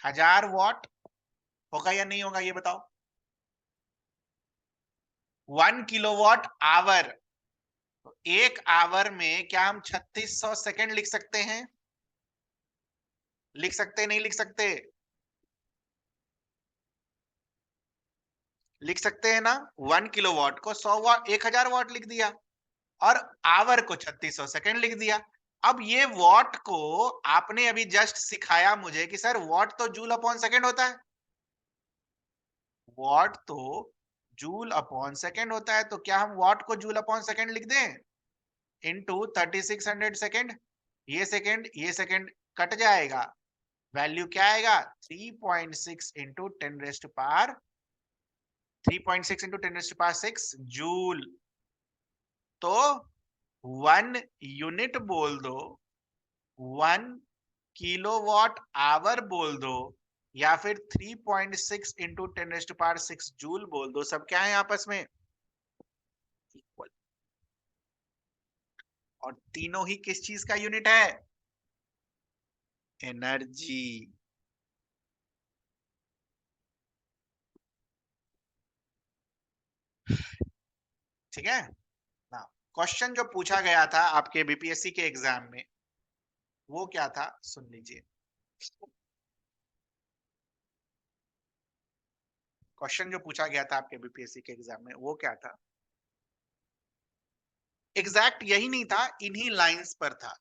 1000 वाट होगा या नहीं होगा, ये बताओ? 1 किलोवाट आवर, एक आवर में क्या हम 3600 सेकंड लिख सकते हैं? लिख सकते नहीं लिख सकते? लिख सकते हैं ना। 1 किलोवाट को 100 वाट, 1000 वाट लिख दिया, और आवर को 3600 सेकंड लिख दिया। अब ये वॉट को आपने अभी जस्ट सिखाया मुझे कि सर वॉट तो जूल अपॉन सेकेंड होता है, वॉट तो जूल अपॉन सेकेंड होता है, तो क्या हम वॉट को जूल अपॉन सेकेंड लिख दें इनटू 3600 सेकेंड? ये सेकेंड कट जाएगा, वैल्यू क्या आएगा 3.6 into 10 rest power 3.6 into 10 rest power 6 joule. तो 1 यूनिट बोल दो, 1 किलोवाट आवर बोल दो, या फिर 3.6 इंटू 10 रेस्ट पावर 6 जूल बोल दो, सब क्या है आपस में इक्वल। और तीनों ही किस चीज का यूनिट है? एनर्जी। ठीक है ना? क्वेश्चन जो पूछा गया था आपके बीपीएससी के एग्जाम में वो क्या था, सुन लीजिए। क्वेश्चन जो पूछा गया था आपके बीपीएससी के एग्जाम में वो क्या था, एग्जैक्ट यही नहीं था, इन्हीं लाइंस पर था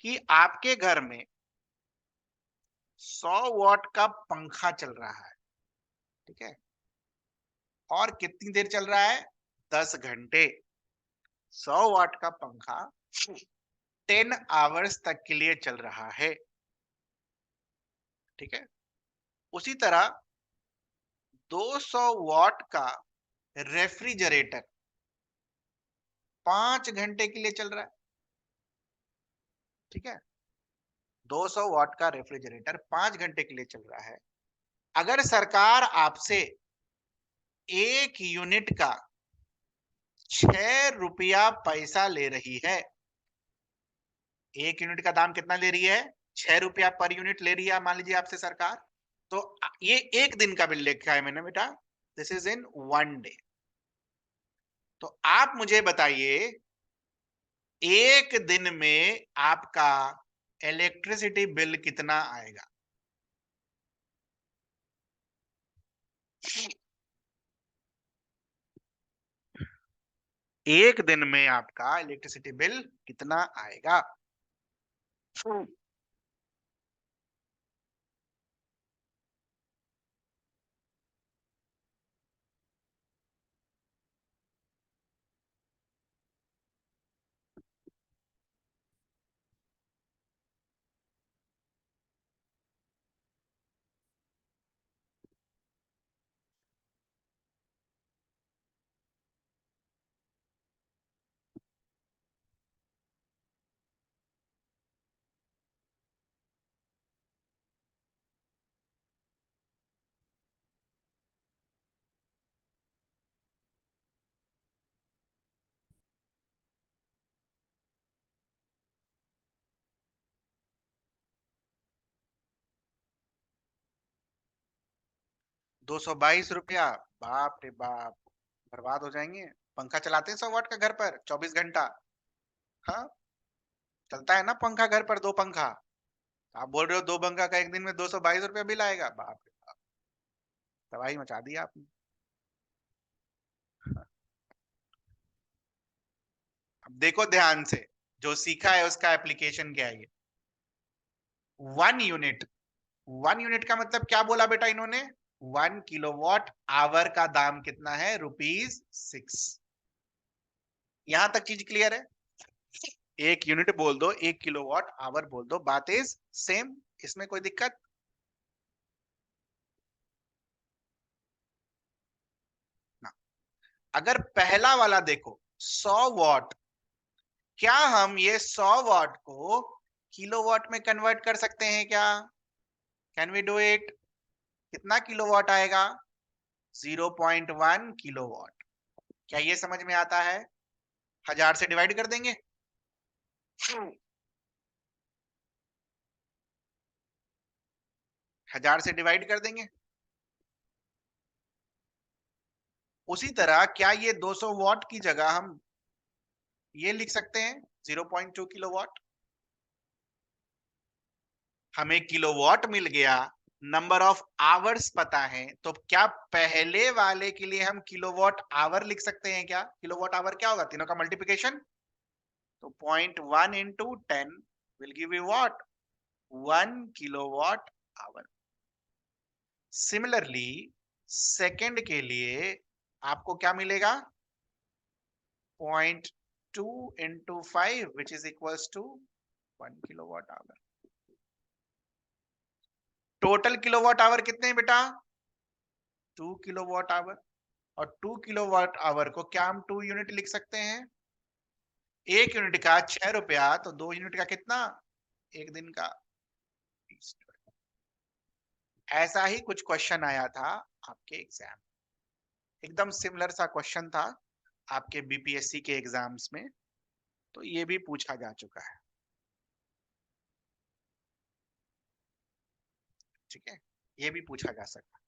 कि आपके घर में 100 वॉट का पंखा चल रहा है, ठीक है, और कितनी देर चल रहा है 10 घंटे। 100 वॉट का पंखा 10 आवर्स तक के लिए चल रहा है, ठीक है। उसी तरह 200 वॉट का रेफ्रिजरेटर 5 घंटे के लिए चल रहा है, ठीक है। 200 वॉट का रेफ्रिजरेटर 5 घंटे के लिए चल रहा है। अगर सरकार आपसे 1 यूनिट का 6 रुपया पैसा ले रही है, 1 यूनिट का दाम कितना ले रही है 6 रुपया पर यूनिट ले रही है मान लीजिए आपसे सरकार, तो ये एक दिन का बिल लिखा है मैंने बेटा, दिस इज इन 1 डे। तो आप मुझे बताइए एक दिन में आपका इलेक्ट्रिसिटी बिल कितना आएगा? एक दिन में आपका इलेक्ट्रिसिटी बिल कितना आएगा? 222 रुपया, बाप रे बाप, बर्बाद हो जाएंगे। पंखा चलाते हैं 100 वाट का घर पर 24 घंटा? हाँ, चलता है ना पंखा घर पर, 2 पंखा। आप बोल रहे हो 2 पंखा का एक दिन में 222 रुपया बिल आएगा, बाप रे बाप, तबाही मचा दी आपने। अब देखो ध्यान से, जो सीखा है उसका एप्लीकेशन क्या है। 1 यूनिट, 1 यूनिट का मतलब क्या बोला बेटा इन्होंने, 1 किलोवाट आवर का दाम कितना है ₹6। यहां तक चीज क्लियर है? 1 यूनिट बोल दो, 1 किलोवाट आवर बोल दो, बात इज सेम, इसमें कोई दिक्कत ना। अगर पहला वाला देखो 100 वॉट, क्या हम ये 100 वॉट को किलोवाट में कन्वर्ट कर सकते हैं क्या? Can we do it? कितना किलोवाट आएगा? 0.1 किलोवाट। क्या ये समझ में आता है? 1000 से डिवाइड कर देंगे, 1000 से डिवाइड कर देंगे। उसी तरह क्या ये 200 वॉट की जगह हम ये लिख सकते हैं 0.2 किलोवाट? हमें किलोवाट मिल गया, नंबर ऑफ आवर्स पता है, तो क्या पहले वाले के लिए हम किलोवाट आवर लिख सकते हैं क्या? किलोवाट आवर क्या होगा, तीनों का मल्टीप्लिकेशन, तो 0.1 into 10 will give you what? 1 kilowatt hour. Similarly, second के लिए आपको क्या मिलेगा? 0.2 into 5 which is equals to 1 kilowatt hour. Total kilowatt hour कितने हैं बेटा? 2 किलोवाट आवर. और 2 किलोवाट आवर को क्या हम 2 यूनिट लिख सकते हैं? 1 यूनिट का 6 रुपया, तो 2 यूनिट का कितना? एक दिन का 20 रुपया. ऐसा ही कुछ क्वेश्चन आया था आपके एग्जाम, एकदम सिमिलर सा क्वेश्चन था आपके बीपीएससी के एग्जाम्स में, तो ये भी पूछा जा चुका है. ठीक है, ये भी पूछा जा सकता है.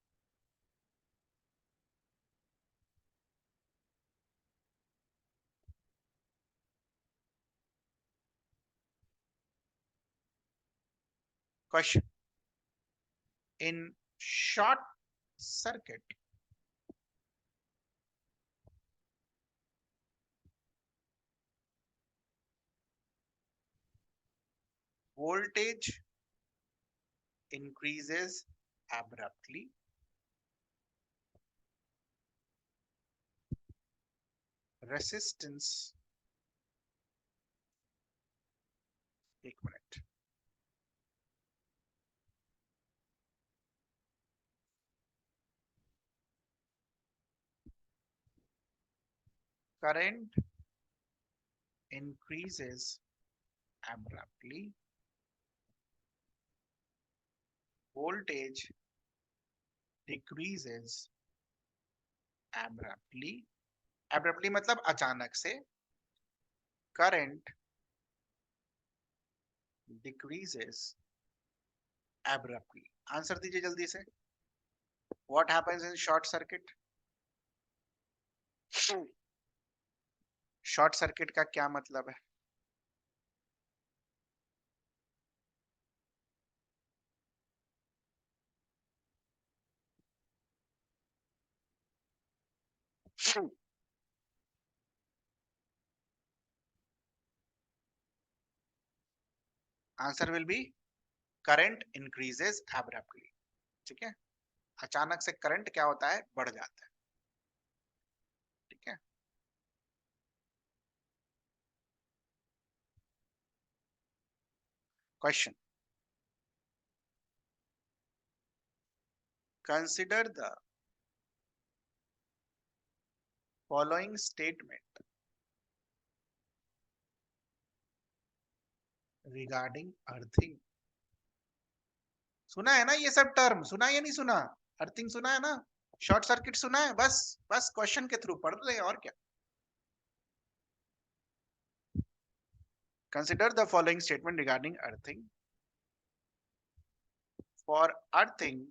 Question, in short circuit voltage increases abruptly. Resistance, एक minute, current increases abruptly, voltage decreases abruptly. abruptly मतलब अचानक से. current decreases abruptly. आंसर दीजिए जल्दी से. what happens in short circuit? Short circuit का क्या मतलब है? Answer will be current increases abruptly. ठीक है, अचानक से करंट क्या होता है? बढ़ जाता है. ठीक है, question, consider the following statement regarding earthing. सुना है ना ये सब टर्म? सुना है या नहीं सुना? अर्थिंग सुना है ना? शॉर्ट सर्किट सुना है? बस बस क्वेश्चन के थ्रू पढ़ रहे हैं, और क्या. Consider the following statement regarding earthing. For earthing,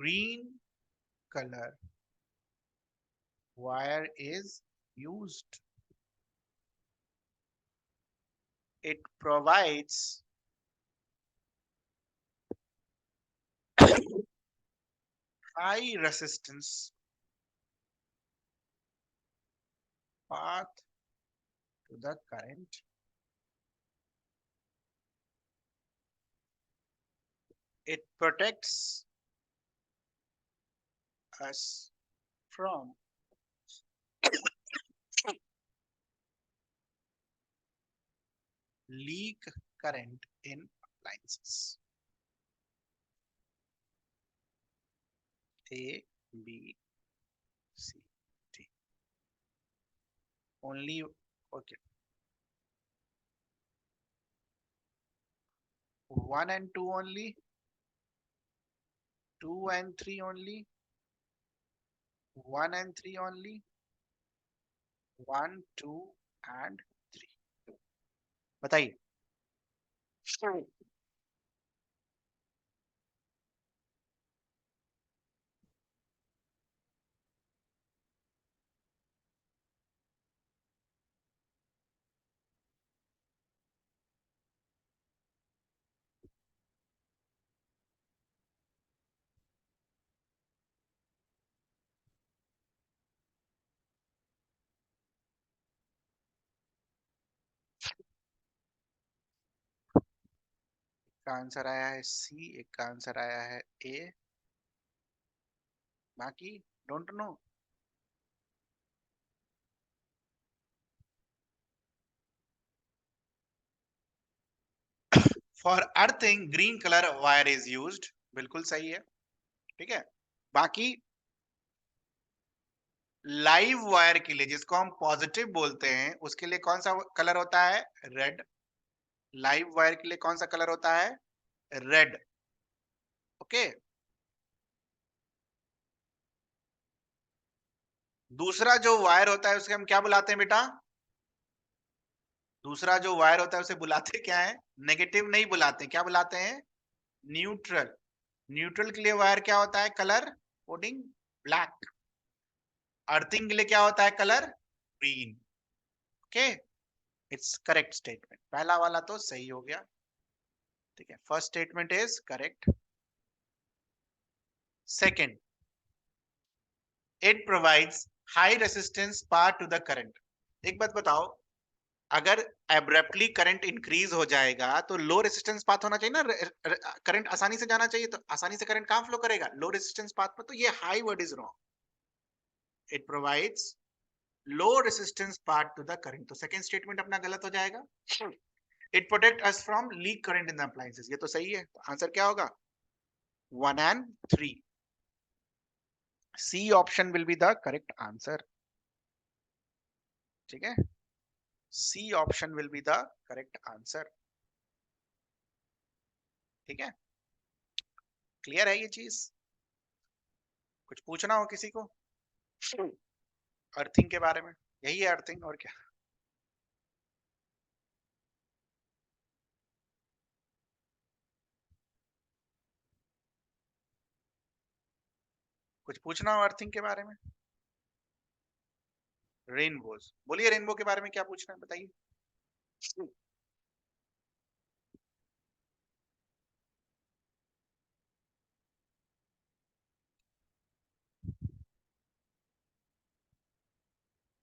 green color wire is used. It provides high resistance path to the current. It protects us from leak current in appliances. A, B, C, D. Only, okay. 1 and 2 only. 2 and 3 only. 1 and 3 only. 1, 2 and 3. बताइए. का answer आया है सी, एक का answer आया है ए, बाकी don't know. For earthing green colour wire is used, बिल्कुल सही है, ठीक है। बाकी लाइव वायर के लिए, जिसको हम पॉजिटिव बोलते हैं, उसके लिए कौन सा कलर होता है? रेड। लाइव वायर के लिए कौन सा कलर होता है? रेड। ओके। दूसरा जो वायर होता है उसके हम क्या बुलाते हैं बेटा? दूसरा जो वायर होता है उसे बुलाते क्या है? नेगेटिव नहीं बुलाते, क्या बुलाते हैं? न्यूट्रल। न्यूट्रल के लिए वायर क्या होता है? Colour coding black. अर्थिंग के लिए क्या होता है? Colour green. Okay, it's correct statement, पहला वाला तो सही हो गया, ठीक है, first statement is correct. Second, it provides high resistance path to the current. एक बात बताओ, अगर एब्रप्टली करंट इंक्रीज हो जाएगा तो लो रेजिस्टेंस पाथ होना चाहिए ना, करंट आसानी से जाना चाहिए, तो आसानी से करंट कहां फ्लो करेगा? लो रेजिस्टेंस पाथ पर। तो ये high word is wrong. It provides low resistance path to the current, तो सेकंड स्टेटमेंट अपना गलत हो जाएगा। It protect us from leak current in the appliances, ये तो सही है, तो आंसर क्या होगा? 1 and 3, C option will be the correct answer, ठीक है, C option will be the correct answer, ठीक है। क्लियर है ये चीज? कुछ पूछना हो किसी को अर्थिंग के बारे में? यही है अर्थिंग, और क्या? कुछ पूछना हो अर्थिंग के बारे में? रेनबोज, बोलिए रेनबो के बारे में क्या पूछना है, बताइए।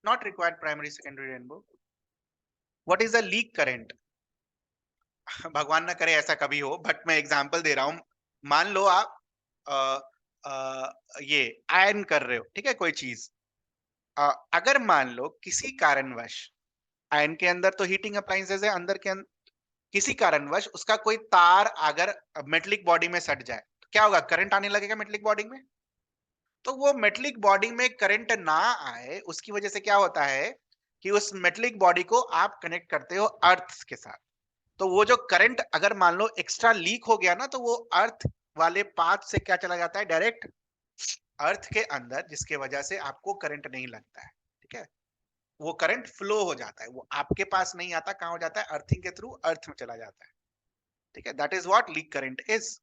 Not required primary secondary rainbow. What is the leak current? भगवान ना करे ऐसा कभी हो, बट मैं एग्जांपल दे रहा हूं। मान लो आप अ, ये आयरन कर रहे हो, ठीक है, कोई चीज। अगर मान लो किसी कारणवश, आयरन के अंदर तो हीटिंग अप्लायंसेस है, अंदर के किसी कारणवश उसका कोई तार अगर मेटलिक बॉडी में सट जाए, तो क्या होगा? करंट आने लगेगा मेटलिक बॉडी में। तो वो मेटलिक बॉडी में करंट ना आए, उसकी वजह से क्या होता है कि उस मेटलिक बॉडी को आप कनेक्ट करते हो अर्थ के साथ। तो वो जो करंट अगर मान लो एक्स्ट्रा लीक हो गया ना, तो वो अर्थ वाले पाथ से क्या चला जाता है? डायरेक्ट अर्थ के अंदर, जिसके वजह से आपको करंट नहीं लगता है, ठीक है। वो करंट फ्लो हो जाता है, वो आपके पास नहीं आता, कहां हो जाता है? अर्थिंग के थ्रू अर्थ में चला जाता है, ठीक है। That is what leak current is,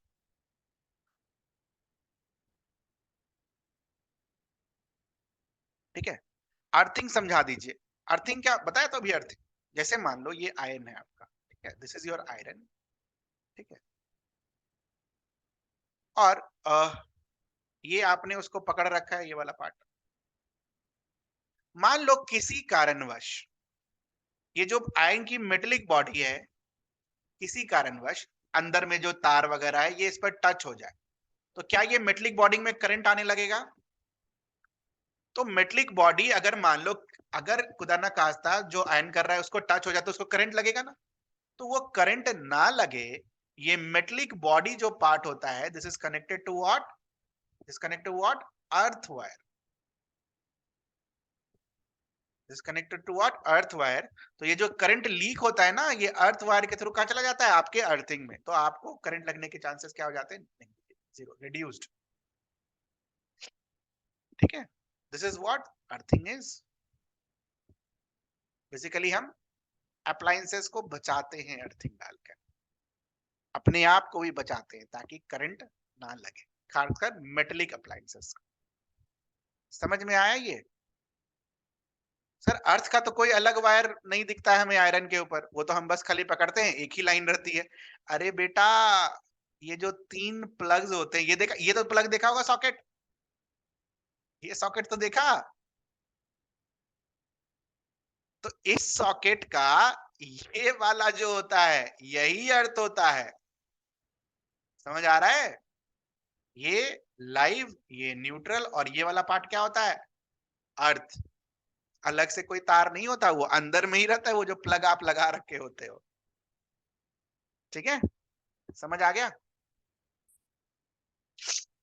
ठीक है। अर्थिंग समझा दीजिए। अर्थिंग क्या बताया तो अभी? अर्थिंग जैसे मान लो ये आयरन है आपका, ठीक है, दिस इज योर आयरन, ठीक है। और ये आपने उसको पकड़ रखा है, ये वाला पार्ट। मान लो किसी कारणवश ये जो आयरन की मेटेलिक बॉडी है, किसी कारणवश अंदर में जो तार वगैरह है ये इस पर टच हो जाए, तो क्या ये मेटेलिक बॉडी में करंट आने लगेगा? तो मेटेलिक बॉडी अगर मान लो, अगर खुदा ना खास्ता जो आयन कर रहा है उसको टच हो जाए, तो उसको करंट लगेगा ना। तो वो करंट ना लगे, ये मेटलिक बॉडी जो पार्ट होता है, this is connected to what? This connected to what? Earth wire. This connected to what? Earth wire. तो ये जो करंट लीक होता है ना, ये अर्थ वायर के थ्रू कहां चला जाता है? आपके अर्थिंग में। तो आपको करंट लगने के चांसेस क्या हो जाते हैं? जीरो, रिड्यूस्ड, ठीक है। This is what earthing is. Basically हम अप्लायंसेस को बचाते हैं अर्थिंग डालकर, अपने आप को भी बचाते हैं ताकि करंट ना लगे, खासकर मेटेलिक अप्लायंसेस। समझ में आया ये? सर अर्थ का तो कोई अलग वायर नहीं दिखता है हमें आयरन के ऊपर, वो तो हम बस खाली पकड़ते हैं, एक ही लाइन रहती है। अरे बेटा, ये जो 3 प्लग्स होते हैं, ये देखा, ये तो प्लग देखा होगा, सॉकेट, ये सॉकेट तो देखा। तो इस सॉकेट का ये वाला जो होता है, यही अर्थ होता है। समझ आ रहा है? ये लाइव, ये न्यूट्रल, और ये वाला पार्ट क्या होता है? अर्थ। अलग से कोई तार नहीं होता, वो अंदर में ही रहता है, वो जो प्लग आप लगा रखे होते हो। ठीक है, समझ आ गया?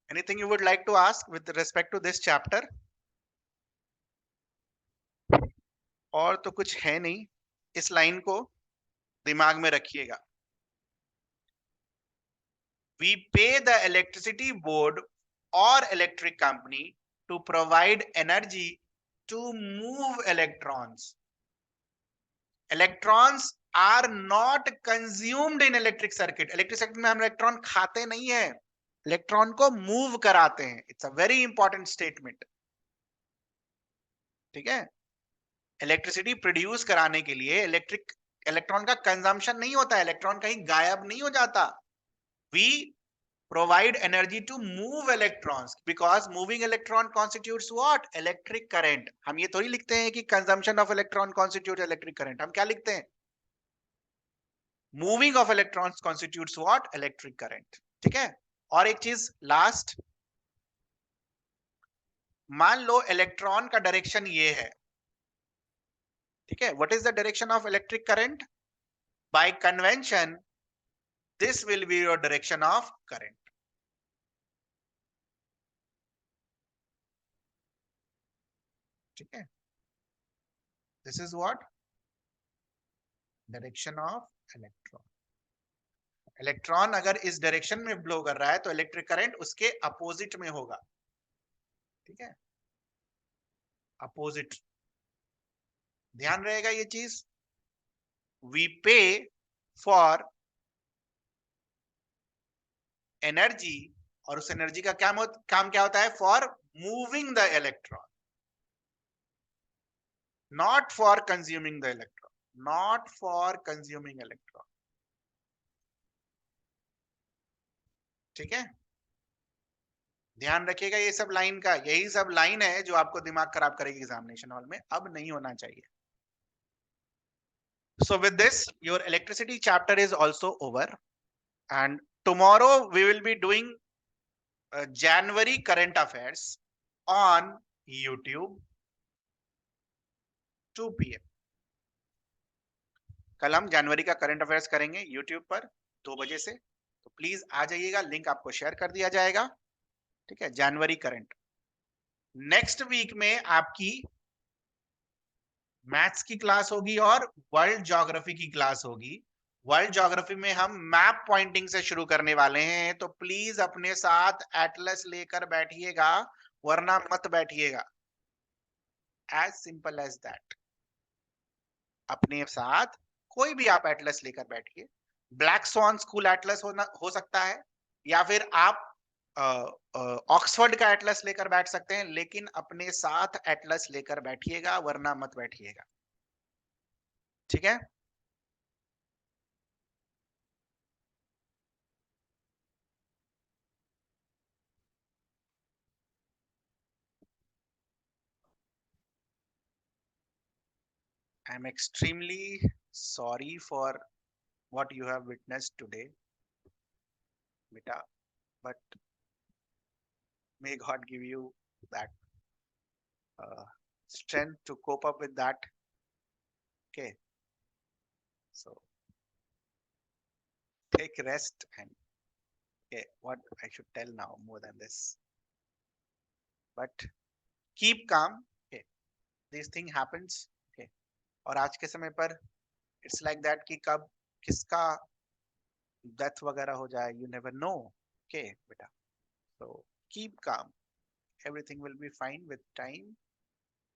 Anything you would like to ask with respect to this chapter? और तो कुछ है नहीं, इस लाइन को दिमाग में रखिएगा। We pay the electricity board or electric company to provide energy to move electrons. Electrons are not consumed in electric circuit. Electric circuit में हम इलेक्ट्रॉन खाते नहीं है, इलेक्ट्रॉन को मूव कराते हैं. It's a very important statement. ठीक है, इलेक्ट्रिसिटी प्रोड्यूस कराने के लिए इलेक्ट्रॉन का कंजम्पशन नहीं होता है, इलेक्ट्रॉन कहीं गायब नहीं हो जाता. We provide energy to move electrons because moving electron constitutes what? Electric current. हम ये थोड़ी लिखते हैं कि consumption of electron constitutes electric current. हम क्या लिखते हैं? Moving of electrons constitutes what? Electric current. ठीक है, और एक चीज लास्ट, मान लो इलेक्ट्रॉन का डायरेक्शन ये है. ठीक है, what is the direction of electric current? By convention this will be your direction of current. ठीक है, this is what? Direction of electron. Electron अगर इस डायरेक्शन में ब्लो कर रहा है तो इलेक्ट्रिक करंट उसके अपोजिट में होगा. ठीक है, अपोजिट, ध्यान रहेगा ये चीज. वी पे फॉर एनर्जी, और उस एनर्जी का काम क्या होता है? For moving the electron, not for consuming the electron, not for consuming electron. ठीक है, ध्यान रखिएगा ये सब लाइन का, यही सब लाइन है जो आपको दिमाग खराब करेगी एग्जामिनेशन हॉल में. अब नहीं होना चाहिए. So with this, your electricity chapter is also over, and tomorrow we will be doing January current affairs on YouTube 2 PM. कल हम जनवरी का करंट अफेयर्स करेंगे YouTube पर 2 बजे से, तो प्लीज आ जाइएगा, लिंक आपको शेयर कर दिया जाएगा. ठीक है, जनवरी करंट. नेक्स्ट वीक में आपकी मैथ्स की क्लास होगी और वर्ल्ड ज्योग्राफी की क्लास होगी. वर्ल्ड ज्योग्राफी में हम मैप पॉइंटिंग से शुरू करने वाले हैं, तो प्लीज अपने साथ एटलस लेकर बैठिएगा, वरना मत बैठिएगा. As simple as that. अपने साथ कोई भी आप एटलस लेकर बैठिए. ब्लैक स्वॉन स्कूल एटलस हो सकता है, या फिर आप ऑक्सफोर्ड का एटलस लेकर बैठ सकते हैं, लेकिन अपने साथ एटलस लेकर बैठिएगा, वरना मत बैठिएगा. ठीक है, I am extremely sorry for what you have witnessed today, beta, but may God give you that strength to cope up with that. Okay, so take rest, and okay, what I should tell now more than this, but keep calm. Okay, this thing happens. Okay, और आज के समय पर it's like that कि कब किसका death वगैरह हो जाए, you never know. Okay, beta, so keep calm, everything will be fine with time,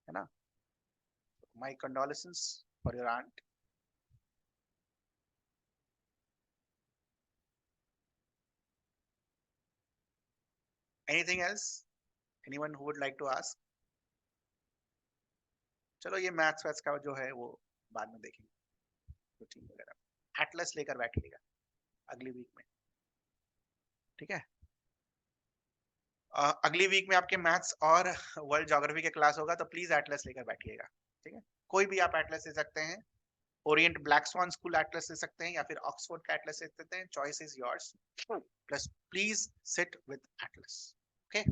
है ना. My condolences for your aunt. Anything else? Anyone who would like to ask? चलो ये मैथ्स वैथ्स का जो है वो बाद में देखेंगे, रूटीन वगैरह. एटलस लेकर बैठिएगा अगली वीक में. ठीक है, अगली वीक में आपके मैथ्स और वर्ल्ड ज्योग्राफी के क्लास होगा, तो प्लीज एटलस लेकर बैठिएगा. ठीक है, कोई भी आप एटलस ले सकते हैं, Orient black swan school Atlas ले सकते हैं, या फिर ऑक्सफोर्ड का एटलस ले सकते हैं. Choice is yours. Plus, please sit with Atlas. Okay.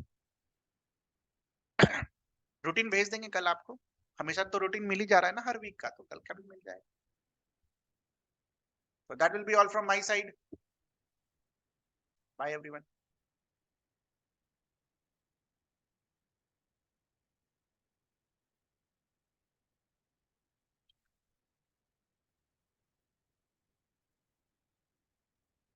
Routine भेज देंगे कल आपको. हमेशा तो रूटीन मिल ही जा रहा है ना हर वीक का, तो कल का भी मिल जाएगा. So that will be all from my side. Bye everyone.